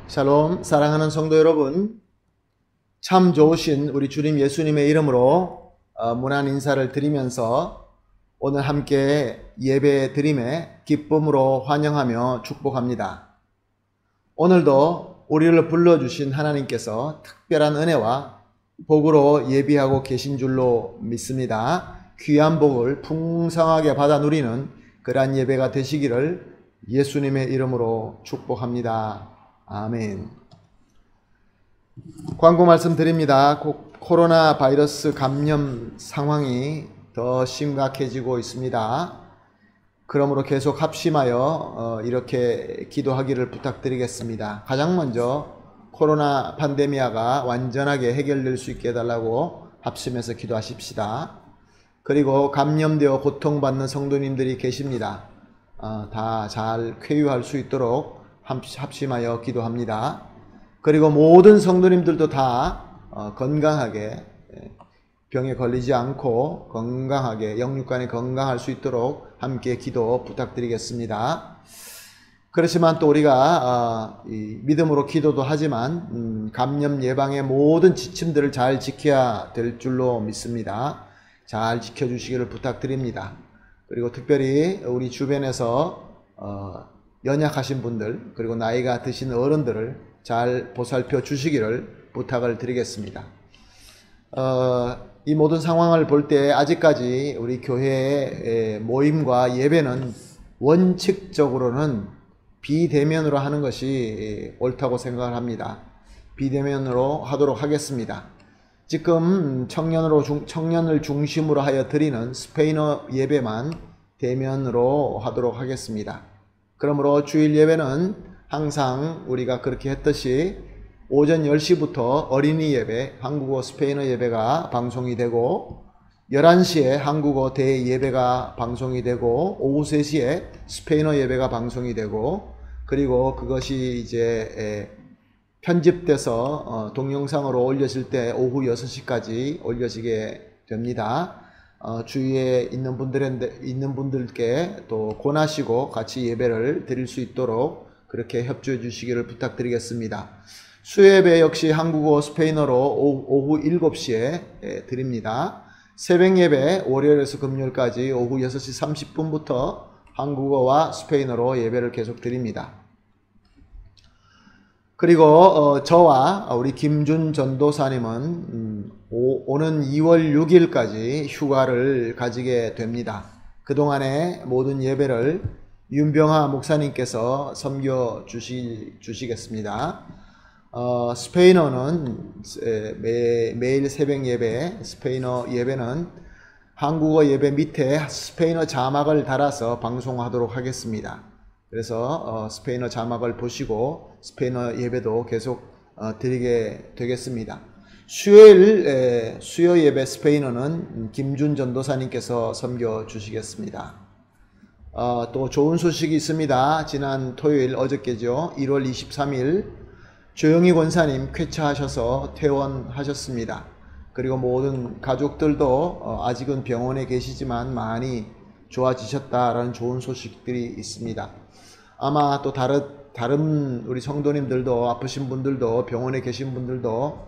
샬롬, 사랑하는 성도 여러분, 참 좋으신 우리 주님 예수님의 이름으로 문안 인사를 드리면서 오늘 함께 예배 드림에 기쁨으로 환영하며 축복합니다. 오늘도 우리를 불러주신 하나님께서 특별한 은혜와 복으로 예비하고 계신 줄로 믿습니다. 귀한 복을 풍성하게 받아 누리는 그러한 예배가 되시기를 예수님의 이름으로 축복합니다. 아멘. 광고 말씀드립니다. 코로나 바이러스 감염 상황이 더 심각해지고 있습니다. 그러므로 계속 합심하여 이렇게 기도하기를 부탁드리겠습니다. 가장 먼저 코로나 팬데미아가 완전하게 해결될 수 있게 해달라고 합심해서 기도하십시다. 그리고 감염되어 고통받는 성도님들이 계십니다. 다 잘 쾌유할 수 있도록 합심하여 기도합니다. 그리고 모든 성도님들도 다 건강하게 병에 걸리지 않고 건강하게 영육간에 건강할 수 있도록 함께 기도 부탁드리겠습니다. 그렇지만 또 우리가 믿음으로 기도도 하지만 감염 예방의 모든 지침들을 잘 지켜야 될 줄로 믿습니다. 잘 지켜주시기를 부탁드립니다. 그리고 특별히 우리 주변에서 연약하신 분들 그리고 나이가 드신 어른들을 잘 보살펴 주시기를 부탁을 드리겠습니다. 이 모든 상황을 볼 때 아직까지 우리 교회의 모임과 예배는 원칙적으로는 비대면으로 하는 것이 옳다고 생각을 합니다. 비대면으로 하도록 하겠습니다. 지금 청년을 중심으로 하여 드리는 스페인어 예배만 대면으로 하도록 하겠습니다. 그러므로 주일 예배는 항상 우리가 그렇게 했듯이 오전 10시부터 어린이 예배, 한국어 스페인어 예배가 방송이 되고 11시에 한국어 대예배가 방송이 되고 오후 3시에 스페인어 예배가 방송이 되고 그리고 그것이 이제 편집돼서 동영상으로 올려질 때 오후 6시까지 올려지게 됩니다. 주위에 있는 분들께 또 권하시고 같이 예배를 드릴 수 있도록 그렇게 협조해 주시기를 부탁드리겠습니다. 수요예배 역시 한국어 스페인어로 오후 7시에 드립니다. 새벽예배 월요일에서 금요일까지 오후 6시 30분부터 한국어와 스페인어로 예배를 계속 드립니다. 그리고 저와 우리 김준 전도사님은 오는 2월 6일까지 휴가를 가지게 됩니다. 그동안의 모든 예배를 윤병하 목사님께서 섬겨 주시겠습니다. 스페인어는 매일 새벽 예배, 스페인어 예배는 한국어 예배 밑에 스페인어 자막을 달아서 방송하도록 하겠습니다. 그래서 스페인어 자막을 보시고 스페인어 예배도 계속 드리게 되겠습니다. 수요 예배 스페인어는 김준 전도사님께서 섬겨 주시겠습니다. 또 좋은 소식이 있습니다. 지난 토요일 어저께죠. 1월 23일 조영희 권사님 쾌차하셔서 퇴원하셨습니다. 그리고 모든 가족들도 아직은 병원에 계시지만 많이 좋아지셨다라는 좋은 소식들이 있습니다. 아마 또 다른 우리 성도님들도 아프신 분들도 병원에 계신 분들도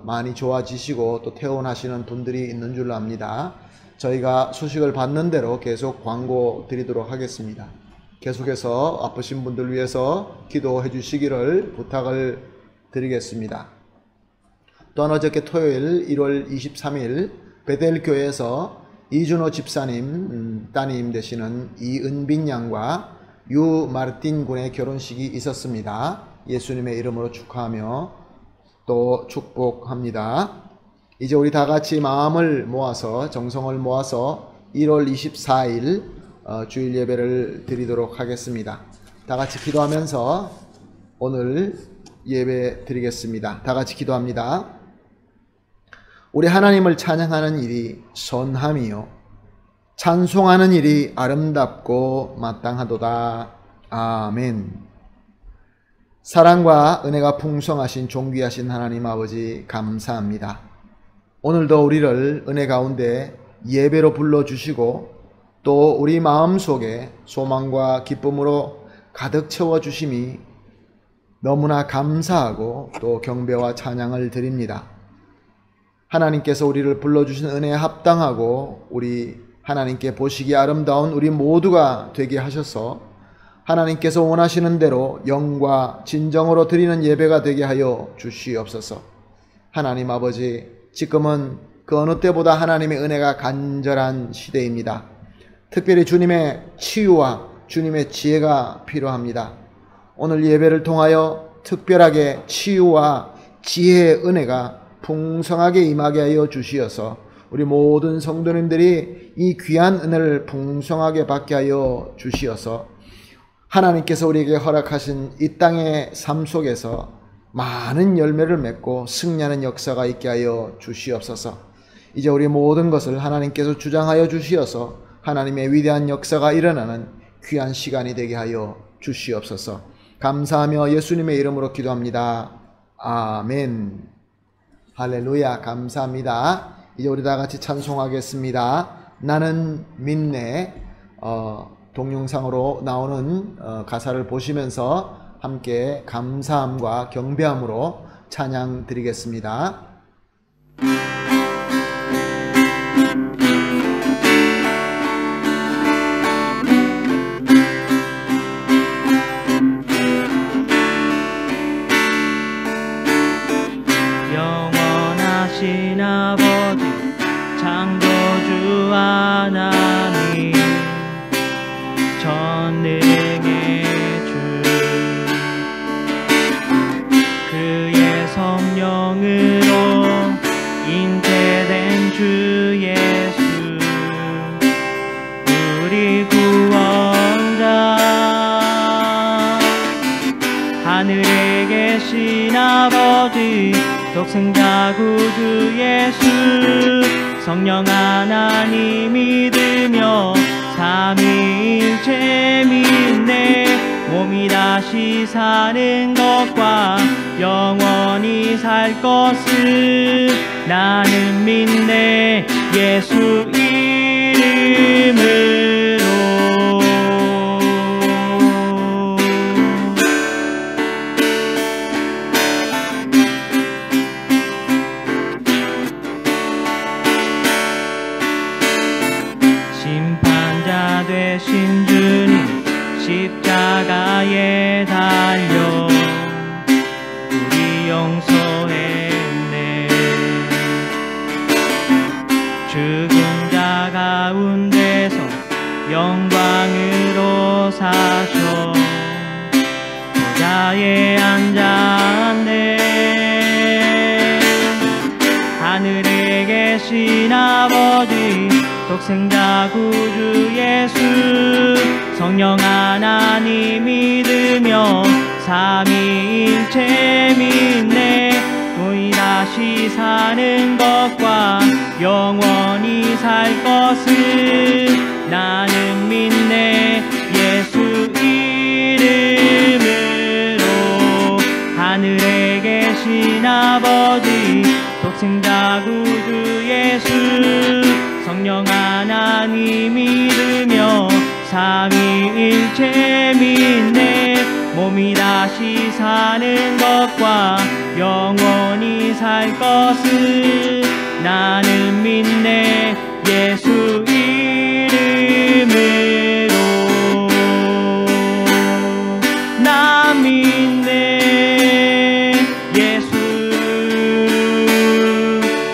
많이 좋아지시고 또 퇴원하시는 분들이 있는 줄로 압니다. 저희가 소식을 받는 대로 계속 광고 드리도록 하겠습니다. 계속해서 아프신 분들 위해서 기도해 주시기를 부탁을 드리겠습니다. 또한 어저께 토요일 1월 23일 베델교회에서 이준호 집사님 따님 되시는 이은빈 양과 유마르틴 군의 결혼식이 있었습니다. 예수님의 이름으로 축하하며 또 축복합니다. 이제 우리 다 같이 마음을 모아서 정성을 모아서 1월 24일 주일 예배를 드리도록 하겠습니다. 다 같이 기도하면서 오늘 예배 드리겠습니다. 다 같이 기도합니다. 우리 하나님을 찬양하는 일이 선함이요 찬송하는 일이 아름답고 마땅하도다. 아멘. 사랑과 은혜가 풍성하신 존귀하신 하나님 아버지 감사합니다. 오늘도 우리를 은혜 가운데 예배로 불러주시고 또 우리 마음속에 소망과 기쁨으로 가득 채워주심이 너무나 감사하고 또 경배와 찬양을 드립니다. 하나님께서 우리를 불러주신 은혜에 합당하고 우리 하나님께 보시기에 아름다운 우리 모두가 되게 하셔서 하나님께서 원하시는 대로 영과 진정으로 드리는 예배가 되게 하여 주시옵소서. 하나님 아버지, 지금은 그 어느 때보다 하나님의 은혜가 간절한 시대입니다. 특별히 주님의 치유와 주님의 지혜가 필요합니다. 오늘 예배를 통하여 특별하게 치유와 지혜의 은혜가 풍성하게 임하게 하여 주시어서 우리 모든 성도님들이 이 귀한 은혜를 풍성하게 받게 하여 주시어서 하나님께서 우리에게 허락하신 이 땅의 삶 속에서 많은 열매를 맺고 승리하는 역사가 있게 하여 주시옵소서. 이제 우리 모든 것을 하나님께서 주장하여 주시어서 하나님의 위대한 역사가 일어나는 귀한 시간이 되게 하여 주시옵소서. 감사하며 예수님의 이름으로 기도합니다. 아멘. 할렐루야. 감사합니다. 이제 우리 다 같이 찬송하겠습니다. 나는 믿네. 동영상으로 나오는 가사를 보시면서 함께 감사함과 경배함으로 찬양 드리겠습니다. 영원하신 아버지 창조주 하나님 전능의 주 그의 성령으로 잉태된 주 예수 우리 구원자 하늘에 계신 아버지 독생자 구주 예수 성령 하나님 믿으며 삼위일체 믿네 몸이 다시 사는 것과 영원히 살 것을 나는 믿네 예수 이름으로 심판자 되신 주님 십자가에 달려 우리 용서했네 죽은 자 가운데서 영광으로 사셔 보좌에 앉았네 하늘에 계신 아버지 독생자 구주 예수 성령 하나님 믿으며 삼위일체 믿네 너희 다시 사는 것과 영원히 살 것을 나는 믿네 예수 이름으로 하늘에 계신 아버지 독생자 구주 예수 성령 하나님 믿으며 삼위일체 믿네 몸이 다시 사는 것과 영원히 살 것을 나는 믿네 예수 이름으로 나 믿네 예수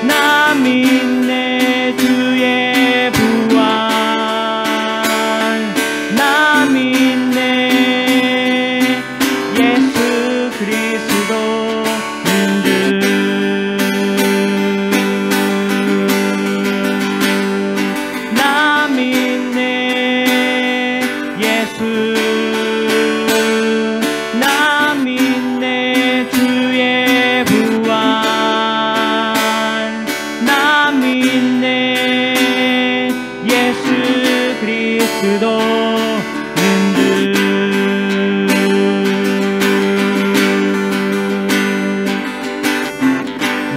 나 믿네 주의 부활 나 믿네 예수 그리스도인 줄 나 믿네 예수 나 믿네 주의 부활 나 믿네 예수 그리스도인 줄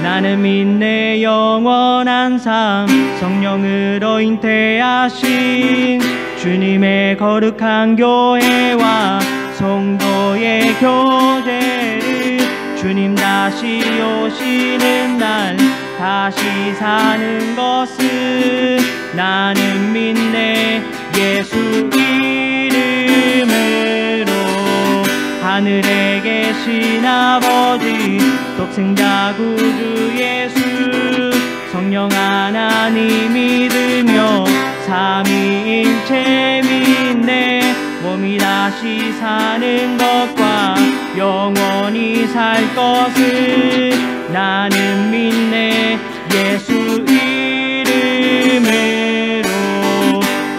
나는 믿네 영원한 삶 성령으로 잉태하신 주님의 거룩한 교회와 성도의 교제 주님 다시 오시는 날 다시 사는 것을 나는 믿네. 예수 이름으로 하늘에 계신 아버지 독생자 구주 예수 성령 하나님 믿으며 삼위일체 믿네. 몸이 다시 사는 것과 영원히 살 것을 나는 믿네. 예수 이름으로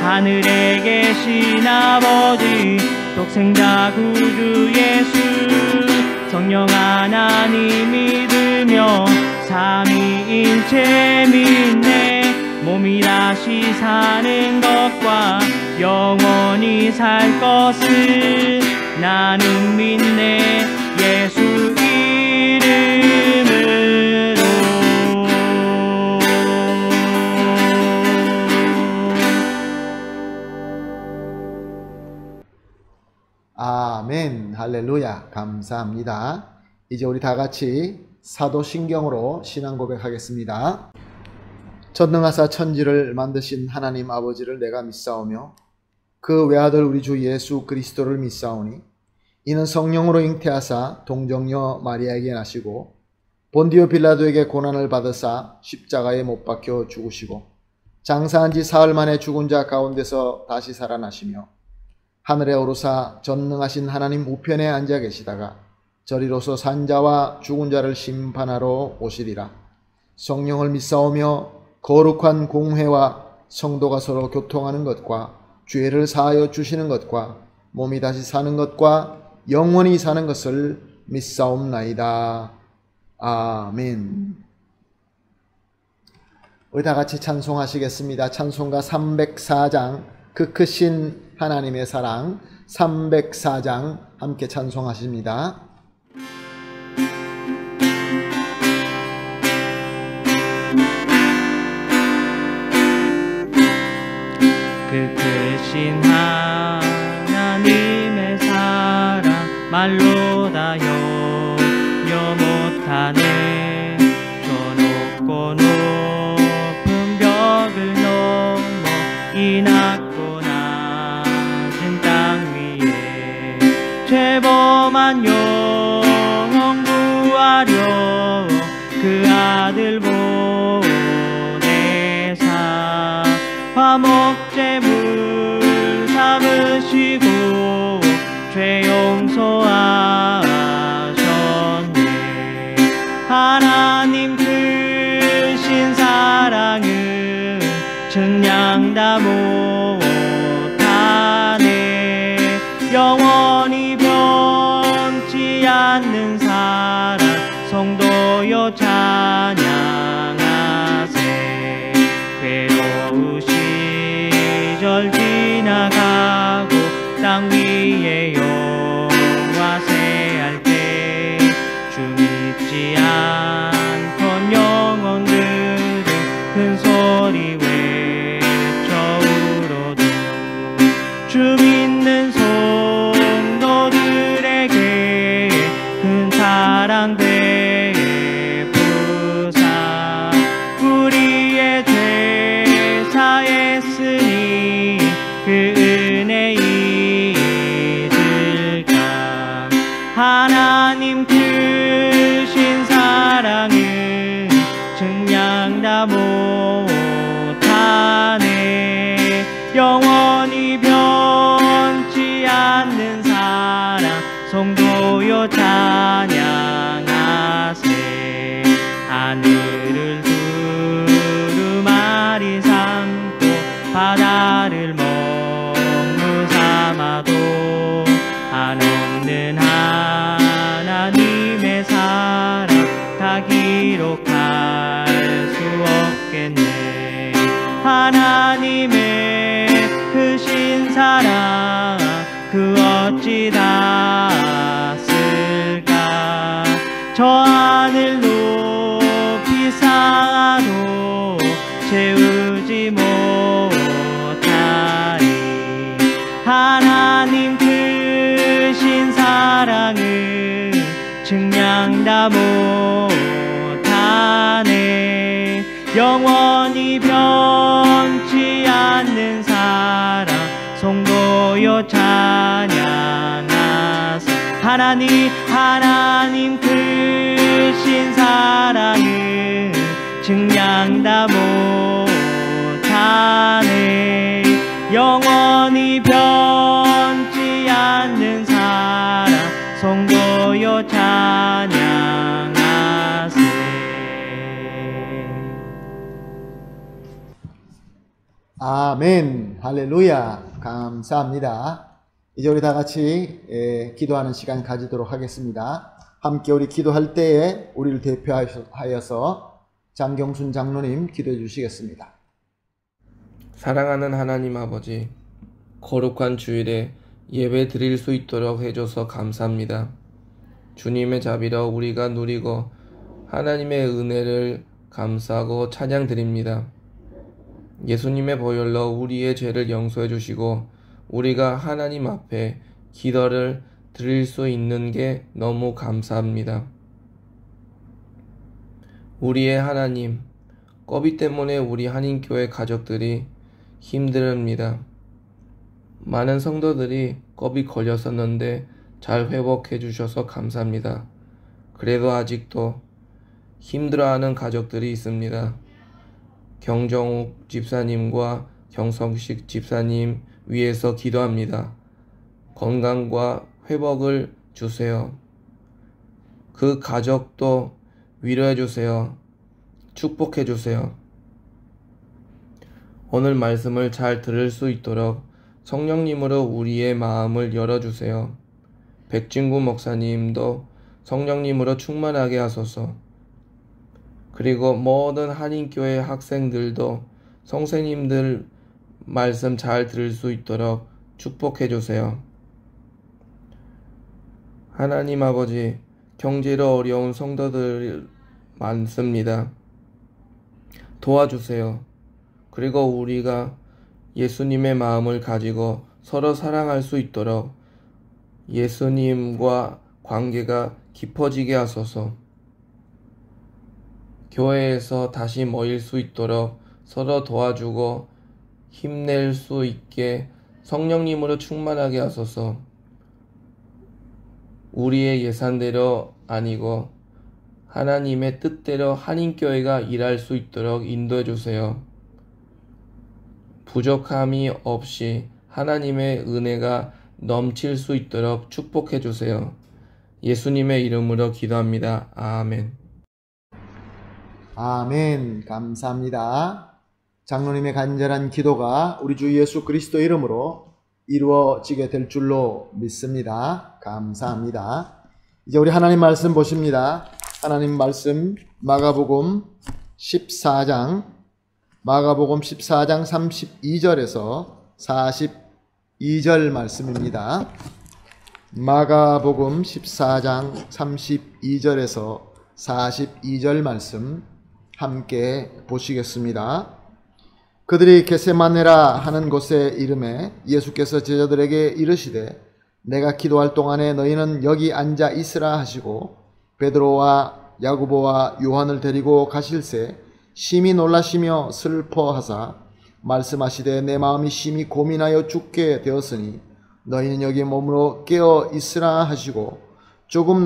하늘에 계신 아버지 독생자 구주 예수 성령 하나님 믿으며 삼위일체 믿네. 몸이 다시 사는 것과 영원히 살 것을 나는 믿네. 예수 이름으로. 아멘. 할렐루야. 감사합니다. 이제 우리 다 같이 사도신경으로 신앙 고백하겠습니다. 전능하사 천지를 만드신 하나님 아버지를 내가 믿사오며 그 외아들 우리 주 예수 그리스도를 믿사오니 이는 성령으로 잉태하사 동정녀 마리아에게 나시고 본디오 빌라도에게 고난을 받으사 십자가에 못 박혀 죽으시고 장사한 지 사흘 만에 죽은 자 가운데서 다시 살아나시며 하늘에 오르사 전능하신 하나님 우편에 앉아 계시다가 저리로서 산 자와 죽은 자를 심판하러 오시리라. 성령을 믿사오며 거룩한 공회와 성도가 서로 교통하는 것과 죄를 사하여 주시는 것과 몸이 다시 사는 것과 영원히 사는 것을 믿사옵나이다. 아멘. 우리 다 같이 찬송하시겠습니다. 찬송가 304장 그 크신 하나님의 사랑 304장 함께 찬송하십니다. 그 크신 하나님의 사랑 말로 다 영여 못하네. 저 높고 높은 벽을 넘어 이 낮고 낮은 땅 위에 죄범한 영혼 구하려 그 아들 보내사 화목제물 삼으시고 죄 용서하셨네. 하나님 크신 사랑은 증량 다 못하네. 영원히 변치 않는 사랑 성도여 찬양하세. 괴로우시 시절 지나가고 땅 위에 영화세할 때 주 믿지 않던 영혼들은 큰 소리 외쳐 울어도 주 믿는 성도들에게 큰 사랑 베푸사 우리의 죄 사했으니 그 은혜 잊을까. 하나님 크신 사랑은 증량 다 못하네. 영원히 변치 않는 사랑 성도여 찬양하세. 하늘을 두루마리 삼고 바다를 먹는 삼아도 한없는 하나님의 사랑 다 기록할 수 없겠네. 하나님의 크신 사랑 그 어찌 다 쓸까. 저 하늘 높이 쌓아도 채우지 못하리. 하나님 크신 사랑은 측량 다 못하네. 영원히 변치 않는 사랑 송도요 찬양하세. 하나님 크신 사랑은 측량 다 못하네. 영원히 변치 않는 사랑 송도요 찬양하세. 아멘. 할렐루야. 감사합니다. 이제 우리 다 같이 기도하는 시간 가지도록 하겠습니다. 함께 우리 기도할 때에 우리를 대표하여서 장경순 장로님 기도해 주시겠습니다. 사랑하는 하나님 아버지, 거룩한 주일에 예배 드릴 수 있도록 해줘서 감사합니다. 주님의 자비로 우리가 누리고 하나님의 은혜를 감사하고 찬양드립니다. 예수님의 보혈로 우리의 죄를 용서해 주시고 우리가 하나님 앞에 기도를 드릴 수 있는 게 너무 감사합니다. 우리의 하나님, COVID 때문에 우리 한인교회 가족들이 힘듭니다. 많은 성도들이 COVID 걸렸었는데 잘 회복해 주셔서 감사합니다. 그래도 아직도 힘들어하는 가족들이 있습니다. 경정욱 집사님과 경성식 집사님 위해서 기도합니다. 건강과 회복을 주세요. 그 가족도 위로해 주세요. 축복해 주세요. 오늘 말씀을 잘 들을 수 있도록 성령님으로 우리의 마음을 열어주세요. 백진구 목사님도 성령님으로 충만하게 하소서. 그리고 모든 한인교회 학생들도 선생님들 말씀 잘 들을 수 있도록 축복해 주세요. 하나님 아버지, 경제로 어려운 성도들 많습니다. 도와주세요. 그리고 우리가 예수님의 마음을 가지고 서로 사랑할 수 있도록 예수님과 관계가 깊어지게 하소서. 교회에서 다시 모일 수 있도록 서로 도와주고 힘낼 수 있게 성령님으로 충만하게 하소서. 우리의 예산대로 아니고 하나님의 뜻대로 한인교회가 일할 수 있도록 인도해 주세요. 부족함이 없이 하나님의 은혜가 넘칠 수 있도록 축복해 주세요. 예수님의 이름으로 기도합니다. 아멘. 아멘. 감사합니다. 장로님의 간절한 기도가 우리 주 예수 그리스도 이름으로 이루어지게 될 줄로 믿습니다. 감사합니다. 이제 우리 하나님 말씀 보십니다. 하나님 말씀 마가복음 14장 32절에서 42절 말씀입니다. 마가복음 14장 32절에서 42절 말씀 함께 보시겠습니다. 그들이 겟세마네라 하는 곳에 이름에 예수께서 제자들에게 이르시되 내가 기도할 동안에 너희는 여기 앉아 있으라 하시고 베드로와 야고보와 요한을 데리고 가실새 심히 놀라시며 슬퍼하사 말씀하시되 내 마음이 심히 고민하여 죽게 되었으니 너희는 여기 몸으로 깨어 있으라 하시고 조금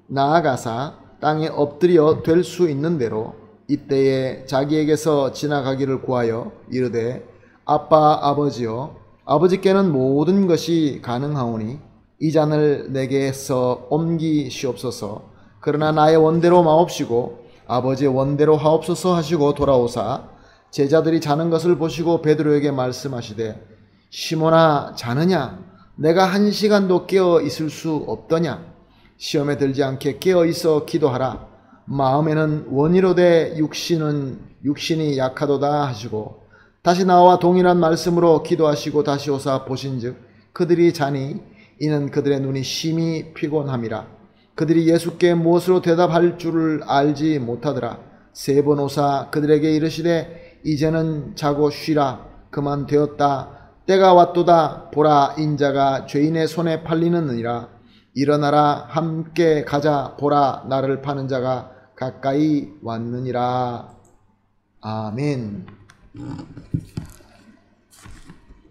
나아가사 땅에 엎드려 될 수 있는 대로 이때에 자기에게서 지나가기를 구하여 이르되 아빠 아버지여 아버지께는 모든 것이 가능하오니 이 잔을 내게서 옮기시옵소서. 그러나 나의 원대로 마옵시고 아버지의 원대로 하옵소서 하시고 돌아오사 제자들이 자는 것을 보시고 베드로에게 말씀하시되 시몬아 자느냐? 내가 1시간도 깨어 있을 수 없더냐? 시험에 들지 않게 깨어 있어 기도하라. 마음에는 원이로되 육신이 약하도다 하시고 다시 나와 동일한 말씀으로 기도하시고 다시 오사 보신즉 그들이 자니 이는 그들의 눈이 심히 피곤함이라. 그들이 예수께 무엇으로 대답할 줄을 알지 못하더라. 3번 오사 그들에게 이르시되 이제는 자고 쉬라. 그만 되었다. 때가 왔도다. 보라 인자가 죄인의 손에 팔리느니라. 일어나라 함께 가자 보라 나를 파는 자가 가까이 왔느니라. 아멘.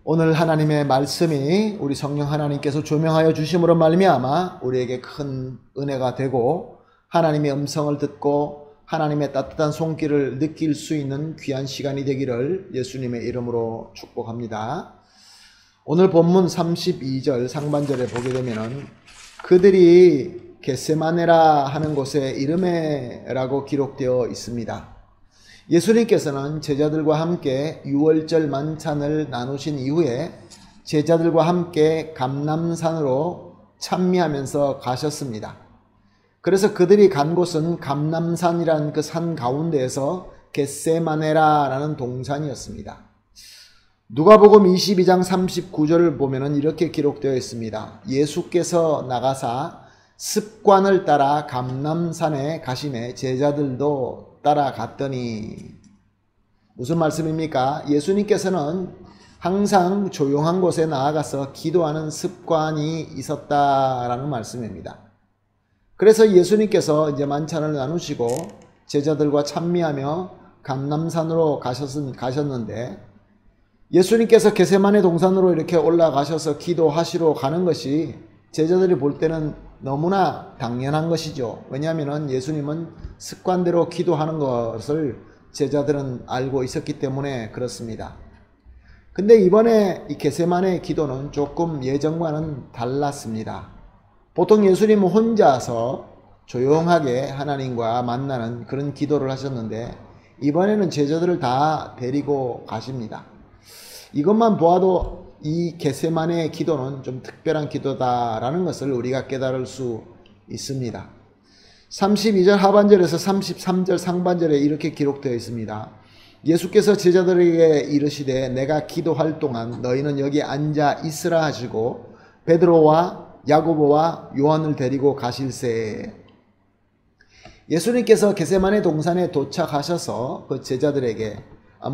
오늘 하나님의 말씀이 우리 성령 하나님께서 조명하여 주심으로 말미암아 우리에게 큰 은혜가 되고 하나님의 음성을 듣고 하나님의 따뜻한 손길을 느낄 수 있는 귀한 시간이 되기를 예수님의 이름으로 축복합니다. 오늘 본문 32절 상반절에 보게 되면은 그들이 겟세마네라 하는 곳에 이르메라고 기록되어 있습니다. 예수님께서는 제자들과 함께 유월절 만찬을 나누신 이후에 제자들과 함께 감람산으로 찬미하면서 가셨습니다. 그래서 그들이 간 곳은 감람산이라는 그 산 가운데에서 겟세마네라라는 동산이었습니다. 누가복음 22장 39절을 보면은 이렇게 기록되어 있습니다. 예수께서 나가사 습관을 따라 감람산에 가시매 제자들도 따라갔더니. 무슨 말씀입니까? 예수님께서는 항상 조용한 곳에 나아가서 기도하는 습관이 있었다라는 말씀입니다. 그래서 예수님께서 이제 만찬을 나누시고 제자들과 찬미하며 감람산으로 가셨는데 예수님께서 겟세마네 동산으로 이렇게 올라가셔서 기도하시러 가는 것이 제자들이 볼 때는 너무나 당연한 것이죠. 왜냐하면 예수님은 습관대로 기도하는 것을 제자들은 알고 있었기 때문에 그렇습니다. 근데 이번에 이 겟세마네 기도는 조금 예전과는 달랐습니다. 보통 예수님은 혼자서 조용하게 하나님과 만나는 그런 기도를 하셨는데 이번에는 제자들을 다 데리고 가십니다. 이것만 보아도 이 겟세마네 기도는 좀 특별한 기도다라는 것을 우리가 깨달을 수 있습니다. 32절 하반절에서 33절 상반절에 이렇게 기록되어 있습니다. 예수께서 제자들에게 이르시되 내가 기도할 동안 너희는 여기 앉아 있으라 하시고 베드로와 야고보와 요한을 데리고 가실세. 예수님께서 겟세마네 동산에 도착하셔서 그 제자들에게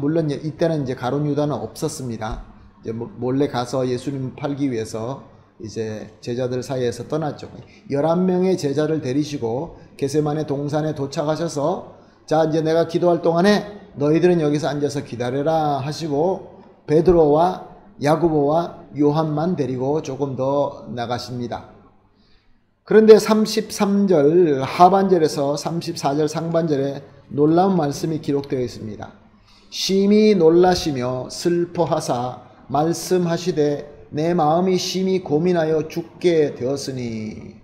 물론 이때는 이제 가룟 유다는 없었습니다. 이제 몰래 가서 예수님 팔기 위해서 이제 제자들 사이에서 떠났죠. 11명의 제자를 데리시고 겟세마네 동산에 도착하셔서 자 이제 내가 기도할 동안에 너희들은 여기서 앉아서 기다려라 하시고 베드로와 야고보와 요한만 데리고 조금 더 나가십니다. 그런데 33절 하반절에서 34절 상반절에 놀라운 말씀이 기록되어 있습니다. 심히 놀라시며 슬퍼하사 말씀하시되 내 마음이 심히 고민하여 죽게 되었으니.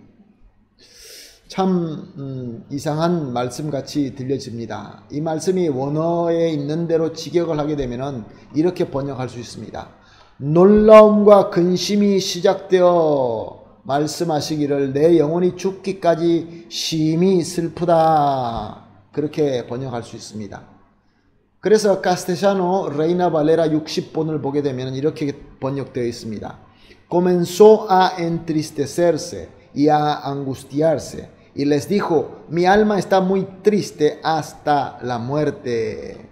참 이상한 말씀같이 들려집니다. 이 말씀이 원어에 있는 대로 직역을 하게 되면 이렇게 번역할 수 있습니다. 놀라움과 근심이 시작되어 말씀하시기를 내 영혼이 죽기까지 심히 슬프다. 그렇게 번역할 수 있습니다. 그래서 카스테샤노 레이나 발레라 60본을 보게 되면 이렇게 번역되어 있습니다. Comenzó a entristecerse y a angustiarse y les dijo, mi alma está muy triste hasta la muerte.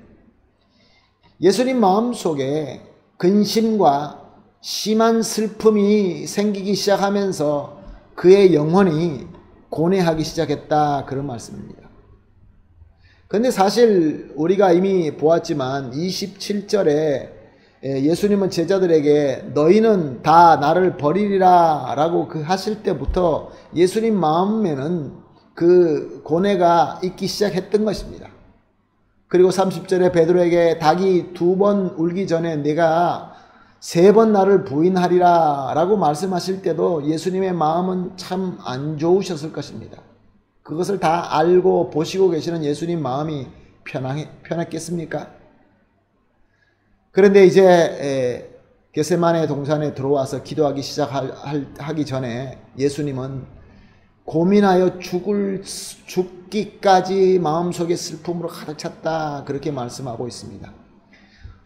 예수님 마음속에 근심과 심한 슬픔이 생기기 시작하면서 그의 영혼이 고뇌하기 시작했다. 그런 말씀입니다. 근데 사실 우리가 이미 보았지만 27절에 예수님은 제자들에게 너희는 다 나를 버리리라 라고 하실 때부터 예수님 마음에는 그 고뇌가 있기 시작했던 것입니다. 그리고 30절에 베드로에게 닭이 2번 울기 전에 내가 3번 나를 부인하리라 라고 말씀하실 때도 예수님의 마음은 참 안 좋으셨을 것입니다. 그것을 다 알고 보시고 계시는 예수님 마음이 편했겠습니까? 그런데 이제 겟세마네 동산에 들어와서 기도하기 시작하기 전에 예수님은 고민하여 죽기까지 마음속에 슬픔으로 가득 찼다. 그렇게 말씀하고 있습니다.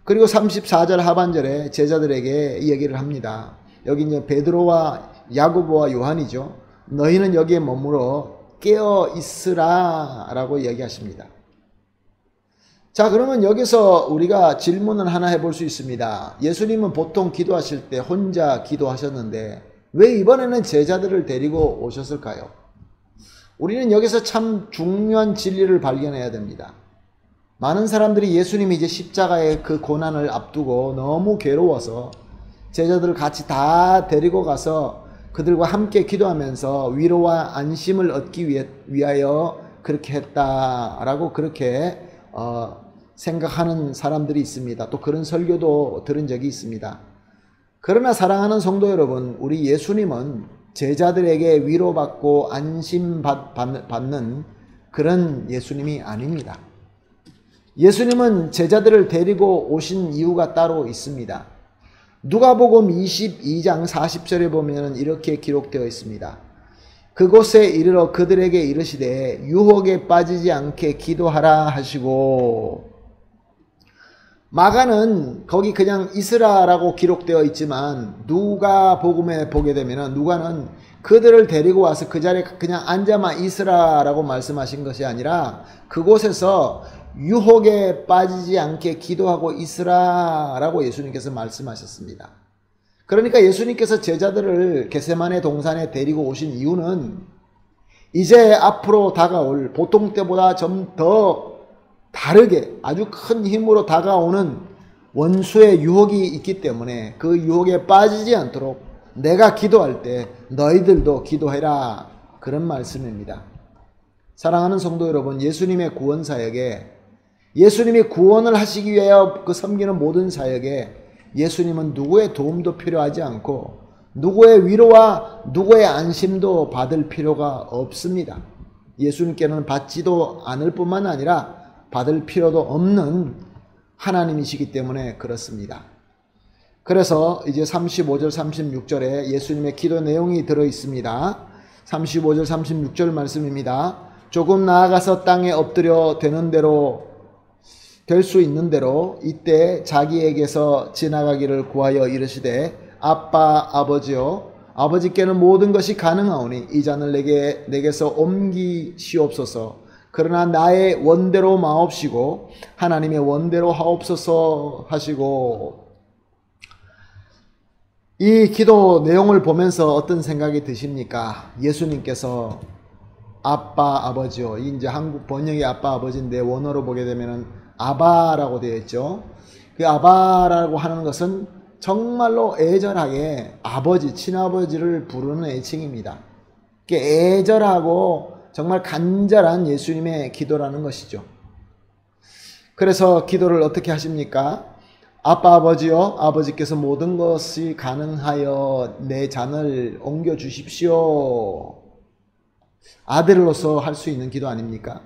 그리고 34절 하반절에 제자들에게 이 얘기를 합니다. 여기 이제 베드로와 야고보와 요한이죠. 너희는 여기에 머물러 깨어 있으라 라고 얘기하십니다. 자, 그러면 여기서 우리가 질문을 하나 해볼 수 있습니다. 예수님은 보통 기도하실 때 혼자 기도하셨는데 왜 이번에는 제자들을 데리고 오셨을까요? 우리는 여기서 참 중요한 진리를 발견해야 됩니다. 많은 사람들이 예수님이 이제 십자가의 그 고난을 앞두고 너무 괴로워서 제자들을 같이 다 데리고 가서 그들과 함께 기도하면서 위로와 안심을 얻기 위하여 그렇게 했다라고 그렇게 생각하는 사람들이 있습니다. 또 그런 설교도 들은 적이 있습니다. 그러나 사랑하는 성도 여러분, 우리 예수님은 제자들에게 위로받고 안심받는 그런 예수님이 아닙니다. 예수님은 제자들을 데리고 오신 이유가 따로 있습니다. 누가복음 22장 40절에 보면 이렇게 기록되어 있습니다. 그곳에 이르러 그들에게 이르시되 유혹에 빠지지 않게 기도하라 하시고, 마가는 거기 그냥 있으라라고 기록되어 있지만 누가복음에 보게 되면 누가는 그들을 데리고 와서 그 자리에 그냥 앉아만 있으라라고 말씀하신 것이 아니라 그곳에서 유혹에 빠지지 않게 기도하고 있으라라고 예수님께서 말씀하셨습니다. 그러니까 예수님께서 제자들을 겟세마네 동산에 데리고 오신 이유는 이제 앞으로 다가올 보통 때보다 좀 더 다르게 아주 큰 힘으로 다가오는 원수의 유혹이 있기 때문에 그 유혹에 빠지지 않도록 내가 기도할 때 너희들도 기도해라, 그런 말씀입니다. 사랑하는 성도 여러분, 예수님의 구원 사역에, 예수님이 구원을 하시기 위하여 그 섬기는 모든 사역에 예수님은 누구의 도움도 필요하지 않고 누구의 위로와 누구의 안심도 받을 필요가 없습니다. 예수님께는 받지도 않을 뿐만 아니라 받을 필요도 없는 하나님이시기 때문에 그렇습니다. 그래서 이제 35절 36절에 예수님의 기도 내용이 들어 있습니다. 35절 36절 말씀입니다. 조금 나아가서 땅에 엎드려 되는 대로 될 수 있는 대로 이때 자기에게서 지나가기를 구하여 이르시되 아빠 아버지여, 아버지께는 모든 것이 가능하오니 이 잔을 내게서 옮기시옵소서. 그러나 나의 원대로 마옵시고 하나님의 원대로 하옵소서 하시고, 이 기도 내용을 보면서 어떤 생각이 드십니까? 예수님께서 아빠 아버지요, 이제 한국 번역이 아빠 아버지인데 원어로 보게 되면은 아바라고 되어 있죠. 그 아바라고 하는 것은 정말로 애절하게 아버지, 친아버지를 부르는 애칭입니다. 애절하고 정말 간절한 예수님의 기도라는 것이죠. 그래서 기도를 어떻게 하십니까? 아빠 아버지요, 아버지께서 모든 것이 가능하여 내 잔을 옮겨 주십시오. 아들로서 할 수 있는 기도 아닙니까?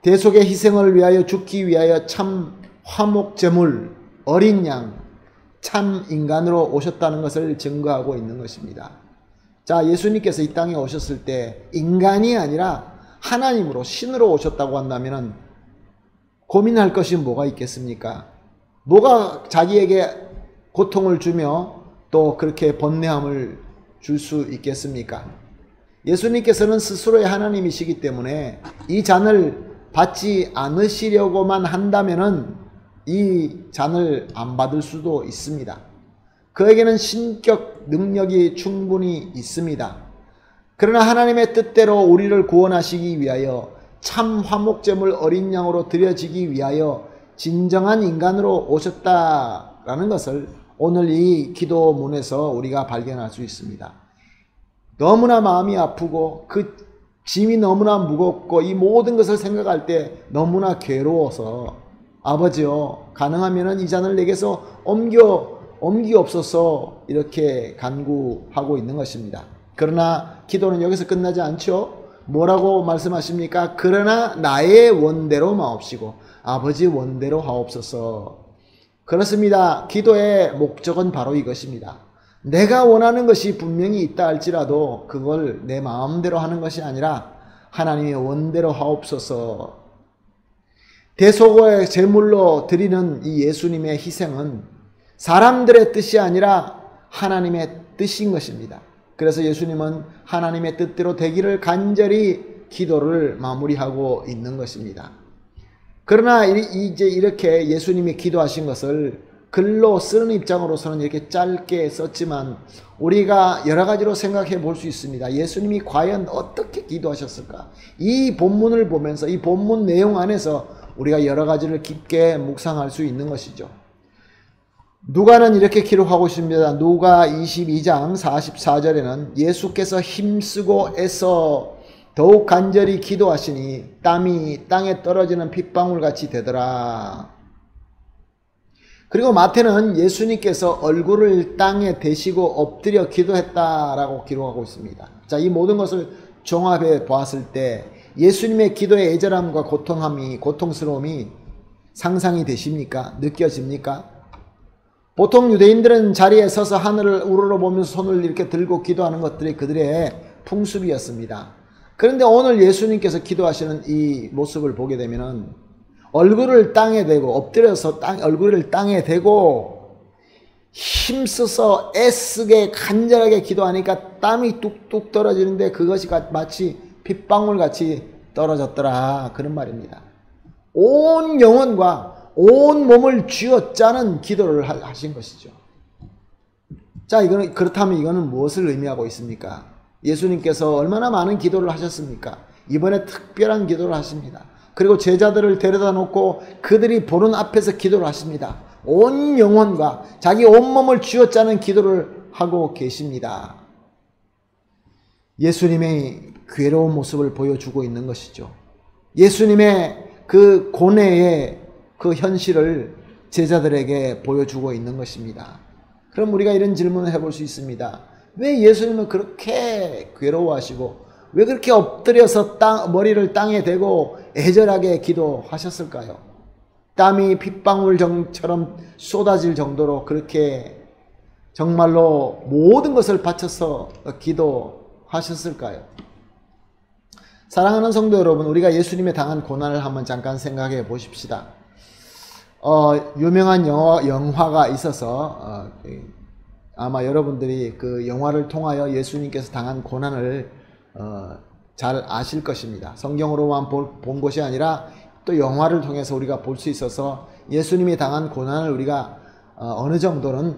대속의 희생을 위하여 죽기 위하여 참 화목제물, 어린 양, 참 인간으로 오셨다는 것을 증거하고 있는 것입니다. 자, 예수님께서 이 땅에 오셨을 때 인간이 아니라 하나님으로, 신으로 오셨다고 한다면 고민할 것이 뭐가 있겠습니까? 뭐가 자기에게 고통을 주며 또 그렇게 번뇌함을 줄 수 있겠습니까? 예수님께서는 스스로의 하나님이시기 때문에 이 잔을 받지 않으시려고만 한다면은 이 잔을 안 받을 수도 있습니다. 그에게는 신격 능력이 충분히 있습니다. 그러나 하나님의 뜻대로 우리를 구원하시기 위하여 참 화목제물 어린 양으로 드려지기 위하여 진정한 인간으로 오셨다라는 것을 오늘 이 기도문에서 우리가 발견할 수 있습니다. 너무나 마음이 아프고 그 짐이 너무나 무겁고 이 모든 것을 생각할 때 너무나 괴로워서 아버지요, 가능하면 이 잔을 내게서 옮기옵소서 이렇게 간구하고 있는 것입니다. 그러나 기도는 여기서 끝나지 않죠. 뭐라고 말씀하십니까? 그러나 나의 원대로 마옵시고 아버지 원대로 하옵소서. 그렇습니다. 기도의 목적은 바로 이것입니다. 내가 원하는 것이 분명히 있다 할지라도 그걸 내 마음대로 하는 것이 아니라 하나님의 원대로 하옵소서. 대속의 제물로 드리는 이 예수님의 희생은 사람들의 뜻이 아니라 하나님의 뜻인 것입니다. 그래서 예수님은 하나님의 뜻대로 되기를 간절히 기도를 마무리하고 있는 것입니다. 그러나 이제 이렇게 예수님이 기도하신 것을 글로 쓰는 입장으로서는 이렇게 짧게 썼지만 우리가 여러 가지로 생각해 볼 수 있습니다. 예수님이 과연 어떻게 기도하셨을까? 이 본문을 보면서 이 본문 내용 안에서 우리가 여러 가지를 깊게 묵상할 수 있는 것이죠. 누가는 이렇게 기록하고 있습니다. 누가 22장 44절에는 예수께서 힘쓰고 애써 더욱 간절히 기도하시니 땀이 땅에 떨어지는 핏방울같이 되더라. 그리고 마태는 예수님께서 얼굴을 땅에 대시고 엎드려 기도했다라고 기록하고 있습니다. 자, 이 모든 것을 종합해 보았을 때 예수님의 기도의 애절함과 고통스러움이 상상이 되십니까? 느껴집니까? 보통 유대인들은 자리에 서서 하늘을 우러러보면서 손을 이렇게 들고 기도하는 것들이 그들의 풍습이었습니다. 그런데 오늘 예수님께서 기도하시는 이 모습을 보게 되면은 얼굴을 땅에 대고 엎드려서 얼굴을 땅에 대고 힘써서 애쓰게 간절하게 기도하니까 땀이 뚝뚝 떨어지는데 그것이 마치 핏방울같이 떨어졌더라, 그런 말입니다. 온 영혼과 온 몸을 쥐어짜는 기도를 하신 것이죠. 자, 그렇다면 이거는 무엇을 의미하고 있습니까? 예수님께서 얼마나 많은 기도를 하셨습니까? 이번에 특별한 기도를 하십니다. 그리고 제자들을 데려다 놓고 그들이 보는 앞에서 기도를 하십니다. 온 영혼과 자기 온몸을 쥐어짜는 기도를 하고 계십니다. 예수님의 괴로운 모습을 보여주고 있는 것이죠. 예수님의 그 고뇌의 그 현실을 제자들에게 보여주고 있는 것입니다. 그럼 우리가 이런 질문을 해볼 수 있습니다. 왜 예수님은 그렇게 괴로워하시고 왜 그렇게 엎드려서 머리를 땅에 대고 애절하게 기도하셨을까요? 땀이 핏방울처럼 쏟아질 정도로 그렇게 정말로 모든 것을 바쳐서 기도하셨을까요? 사랑하는 성도 여러분, 우리가 예수님의 당한 고난을 한번 잠깐 생각해 보십시다. 유명한 영화가 있어서 아마 여러분들이 그 영화를 통하여 예수님께서 당한 고난을 잘 아실 것입니다. 성경으로만 본 것이 아니라 또 영화를 통해서 우리가 볼 수 있어서 예수님이 당한 고난을 우리가 어느 정도는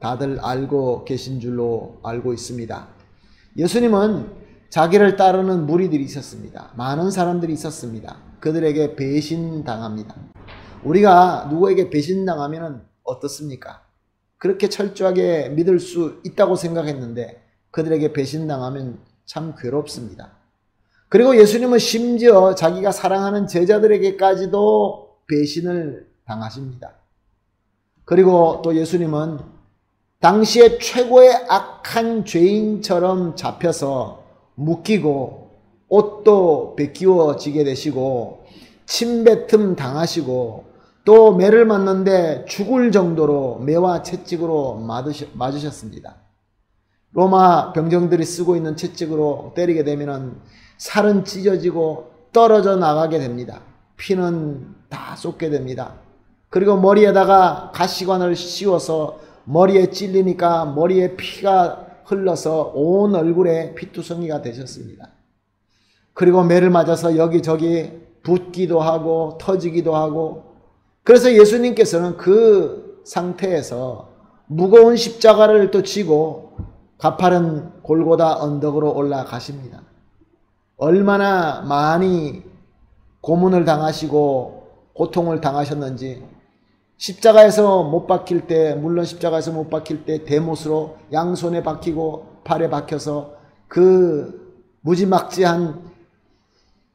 다들 알고 계신 줄로 알고 있습니다. 예수님은 자기를 따르는 무리들이 있었습니다. 많은 사람들이 있었습니다. 그들에게 배신당합니다. 우리가 누구에게 배신당하면 어떻습니까? 그렇게 철저하게 믿을 수 있다고 생각했는데 그들에게 배신당하면 참 괴롭습니다. 그리고 예수님은 심지어 자기가 사랑하는 제자들에게까지도 배신을 당하십니다. 그리고 또 예수님은 당시에 최고의 악한 죄인처럼 잡혀서 묶이고 옷도 베끼워지게 되시고 침뱉음 당하시고 또 매를 맞는데 죽을 정도로 매와 채찍으로 맞으셨습니다. 로마 병정들이 쓰고 있는 채찍으로 때리게 되면 살은 찢어지고 떨어져 나가게 됩니다. 피는 다 쏟게 됩니다. 그리고 머리에다가 가시관을 씌워서 머리에 찔리니까 머리에 피가 흘러서 온 얼굴에 피투성이가 되셨습니다. 그리고 매를 맞아서 여기저기 붓기도 하고 터지기도 하고, 그래서 예수님께서는 그 상태에서 무거운 십자가를 또 지고 가파른 골고다 언덕으로 올라가십니다. 얼마나 많이 고문을 당하시고 고통을 당하셨는지, 십자가에서 못 박힐 때, 물론 십자가에서 못 박힐 때 대못으로 양손에 박히고 팔에 박혀서 그 무지막지한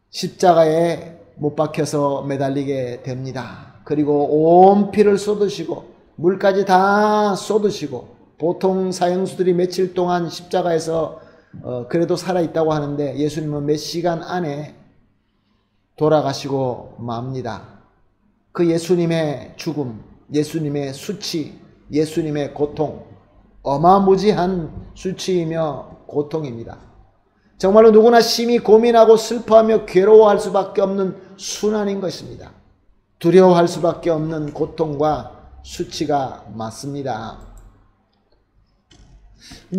십자가에 못 박혀서 매달리게 됩니다. 그리고 온 피를 쏟으시고 물까지 다 쏟으시고, 보통 사형수들이 며칠 동안 십자가에서 그래도 살아있다고 하는데 예수님은 몇 시간 안에 돌아가시고 맙니다. 그 예수님의 죽음, 예수님의 수치, 예수님의 고통, 어마무지한 수치이며 고통입니다. 정말로 누구나 심히 고민하고 슬퍼하며 괴로워할 수밖에 없는 순환인 것입니다. 두려워할 수밖에 없는 고통과 수치가 맞습니다.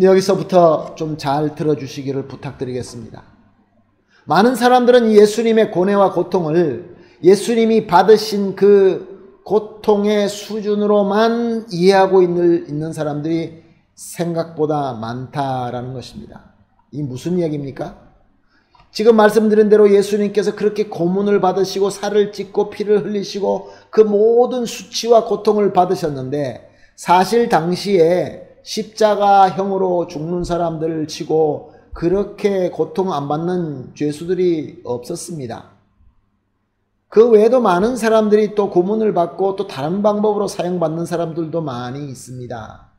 여기서부터 좀 잘 들어주시기를 부탁드리겠습니다. 많은 사람들은 예수님의 고뇌와 고통을 예수님이 받으신 그 고통의 수준으로만 이해하고 있는 사람들이 생각보다 많다라는 것입니다. 이 무슨 이야기입니까? 지금 말씀드린 대로 예수님께서 그렇게 고문을 받으시고 살을 찢고 피를 흘리시고 그 모든 수치와 고통을 받으셨는데 사실 당시에 십자가형으로 죽는 사람들을 치고 그렇게 고통 안 받는 죄수들이 없었습니다. 그 외에도 많은 사람들이 또 고문을 받고 또 다른 방법으로 사형받는 사람들도 많이 있습니다.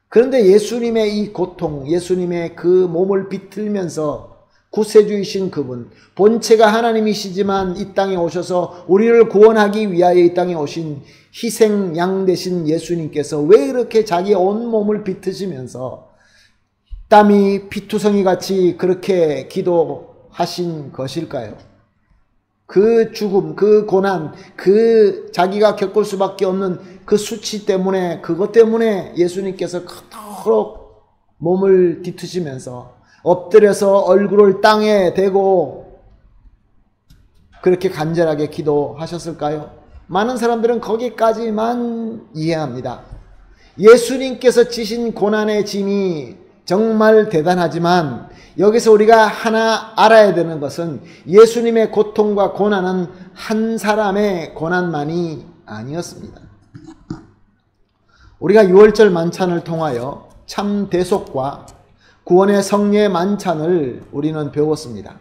그런데 예수님의 이 고통, 예수님의 그 몸을 비틀면서 구세주이신 그분, 본체가 하나님이시지만 이 땅에 오셔서 우리를 구원하기 위하여 이 땅에 오신 희생 양 되신 예수님께서 왜 이렇게 자기 온 몸을 비트시면서 땀이 피투성이 같이 그렇게 기도하신 것일까요? 그 죽음, 그 고난, 그 자기가 겪을 수밖에 없는 그 수치 때문에, 그것 때문에 예수님께서 그토록 몸을 뒤트시면서 엎드려서 얼굴을 땅에 대고 그렇게 간절하게 기도하셨을까요? 많은 사람들은 거기까지만 이해합니다. 예수님께서 지신 고난의 짐이 정말 대단하지만 여기서 우리가 하나 알아야 되는 것은 예수님의 고통과 고난은 한 사람의 고난만이 아니었습니다. 우리가 유월절 만찬을 통하여 참 대속과 구원의 성례 만찬을 우리는 배웠습니다.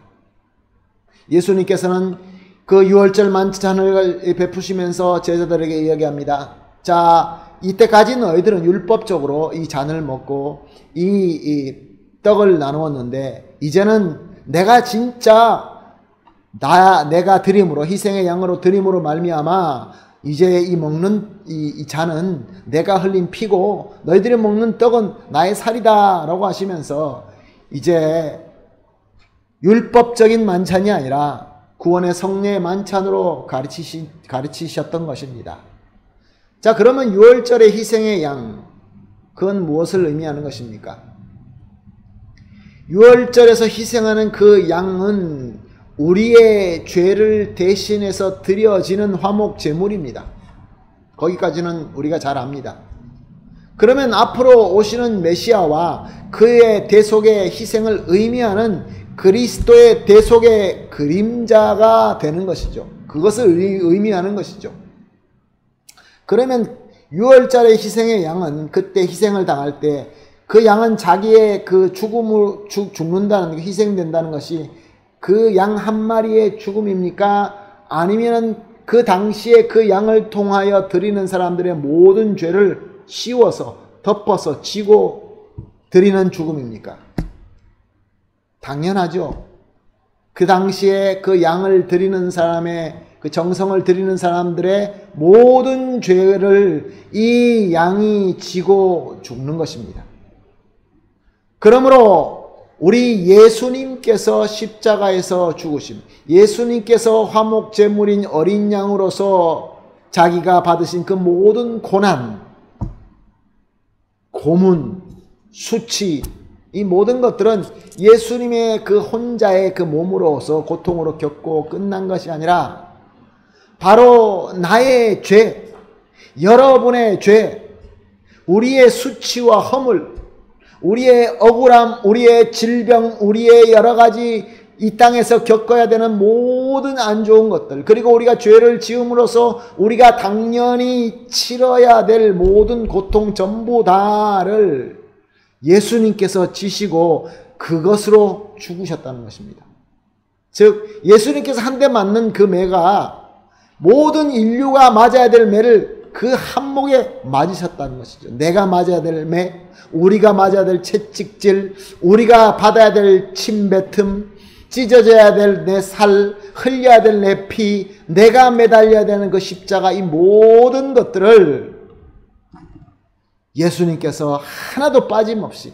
예수님께서는 그 유월절 만찬을 베푸시면서 제자들에게 이야기합니다. 자, 이때까지 너희들은 율법적으로 이 잔을 먹고 이 떡을 나누었는데 이제는 내가 진짜 내가 드림으로 희생의 양으로 드림으로 말미암아 이제 이 먹는 이 잔은 내가 흘린 피고 너희들이 먹는 떡은 나의 살이다 라고 하시면서 이제 율법적인 만찬이 아니라 구원의 성례 만찬으로 가르치셨던 것입니다. 자, 그러면 유월절의 희생의 양, 그건 무엇을 의미하는 것입니까? 유월절에서 희생하는 그 양은 우리의 죄를 대신해서 드려지는 화목 제물입니다. 거기까지는 우리가 잘 압니다. 그러면 앞으로 오시는 메시아와 그의 대속의 희생을 의미하는 그리스도의 대속의 그림자가 되는 것이죠. 그것을 의미하는 것이죠. 그러면 유월절의 희생의 양은 그때 희생을 당할 때 그 양은 자기의 그 죽는다는, 희생된다는 것이 그 양 한 마리의 죽음입니까? 아니면 그 당시에 그 양을 통하여 드리는 사람들의 모든 죄를 씌워서 덮어서 지고 드리는 죽음입니까? 당연하죠. 그 당시에 그 양을 드리는 사람의 그 정성을 드리는 사람들의 모든 죄를 이 양이 지고 죽는 것입니다. 그러므로 우리 예수님께서 십자가에서 죽으심, 예수님께서 화목제물인 어린 양으로서 자기가 받으신 그 모든 고난, 고문, 수치, 이 모든 것들은 예수님의 그 혼자의 그 몸으로서 고통으로 겪고 끝난 것이 아니라 바로 나의 죄, 여러분의 죄, 우리의 수치와 허물, 우리의 억울함, 우리의 질병, 우리의 여러 가지 이 땅에서 겪어야 되는 모든 안 좋은 것들, 그리고 우리가 죄를 지음으로써 우리가 당연히 치러야 될 모든 고통 전부 다를 예수님께서 지시고 그것으로 죽으셨다는 것입니다. 즉 예수님께서 한 대 맞는 그 매가 모든 인류가 맞아야 될 매를 그 한 목에 맞으셨다는 것이죠. 내가 맞아야 될 매, 우리가 맞아야 될 채찍질, 우리가 받아야 될 침뱉음, 찢어져야 될 내 살, 흘려야 될 내 피, 내가 매달려야 되는 그 십자가, 이 모든 것들을 예수님께서 하나도 빠짐없이,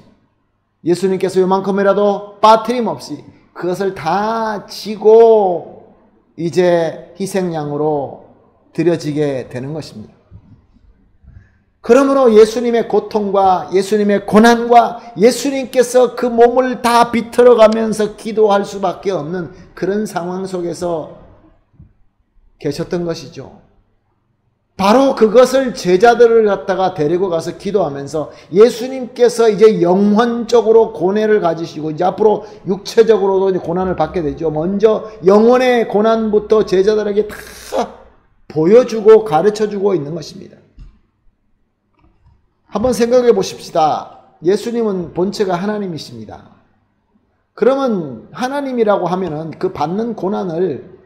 예수님께서 요만큼이라도 빠트림없이 그것을 다 지고 이제 희생양으로 드려지게 되는 것입니다. 그러므로 예수님의 고통과 예수님의 고난과 예수님께서 그 몸을 다 비틀어가면서 기도할 수밖에 없는 그런 상황 속에서 계셨던 것이죠. 바로 그것을 제자들을 갖다가 데리고 가서 기도하면서 예수님께서 이제 영혼적으로 고뇌를 가지시고 이제 앞으로 육체적으로도 이제 고난을 받게 되죠. 먼저 영혼의 고난부터 제자들에게 다 보여주고 가르쳐주고 있는 것입니다. 한번 생각해 보십시다. 예수님은 본체가 하나님이십니다. 그러면 하나님이라고 하면은 그 받는 고난을,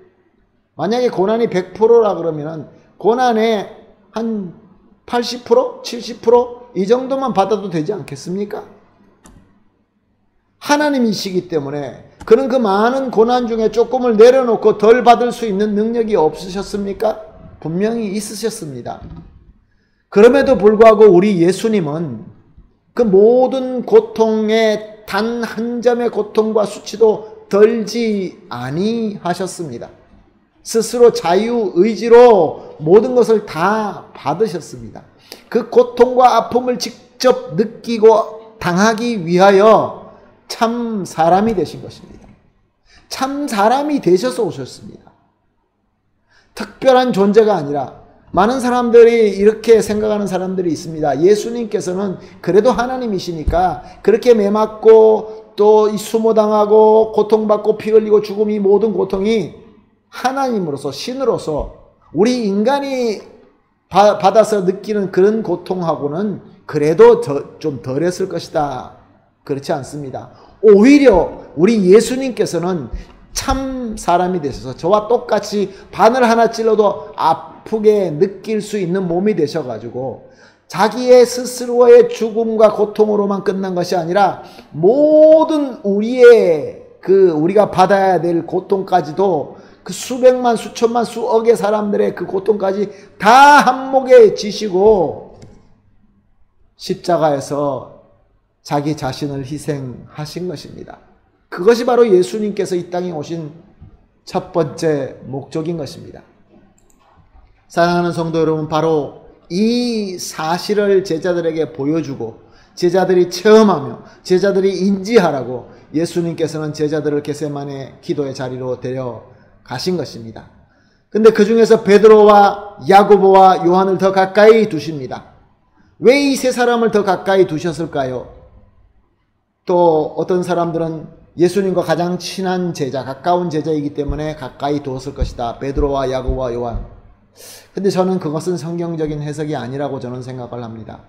만약에 고난이 100%라 그러면은 고난의 한 80%? 70%? 이 정도만 받아도 되지 않겠습니까? 하나님이시기 때문에 그는 그 많은 고난 중에 조금을 내려놓고 덜 받을 수 있는 능력이 없으셨습니까? 분명히 있으셨습니다. 그럼에도 불구하고 우리 예수님은 그 모든 고통의 단 한 점의 고통과 수치도 덜지 아니하셨습니다. 스스로 자유의지로 모든 것을 다 받으셨습니다. 그 고통과 아픔을 직접 느끼고 당하기 위하여 참 사람이 되신 것입니다. 참 사람이 되셔서 오셨습니다. 특별한 존재가 아니라, 많은 사람들이 이렇게 생각하는 사람들이 있습니다. 예수님께서는 그래도 하나님이시니까 그렇게 매맞고 또 수모당하고 고통받고 피 흘리고 죽음, 이 모든 고통이 하나님으로서, 신으로서 우리 인간이 받아서 느끼는 그런 고통하고는 그래도 좀 덜했을 것이다. 그렇지 않습니다. 오히려 우리 예수님께서는 참 사람이 되셔서 저와 똑같이 바늘 하나 찔러도 아프게 느낄 수 있는 몸이 되셔가지고 자기의 스스로의 죽음과 고통으로만 끝난 것이 아니라 모든 우리가 받아야 될 고통까지도, 그 수백만, 수천만, 수억의 사람들의 그 고통까지 다 한몫에 지시고 십자가에서 자기 자신을 희생하신 것입니다. 그것이 바로 예수님께서 이 땅에 오신 첫 번째 목적인 것입니다. 사랑하는 성도 여러분, 바로 이 사실을 제자들에게 보여주고 제자들이 체험하며 제자들이 인지하라고 예수님께서는 제자들을 겟세마네 기도의 자리로 데려가신 것입니다. 근데 그 중에서 베드로와 야고보와 요한을 더 가까이 두십니다. 왜 이 세 사람을 더 가까이 두셨을까요? 또 어떤 사람들은 예수님과 가장 친한 제자, 가까운 제자이기 때문에 가까이 두었을 것이다. 베드로와 야고보와 요한. 근데 저는 그것은 성경적인 해석이 아니라고 저는 생각을 합니다.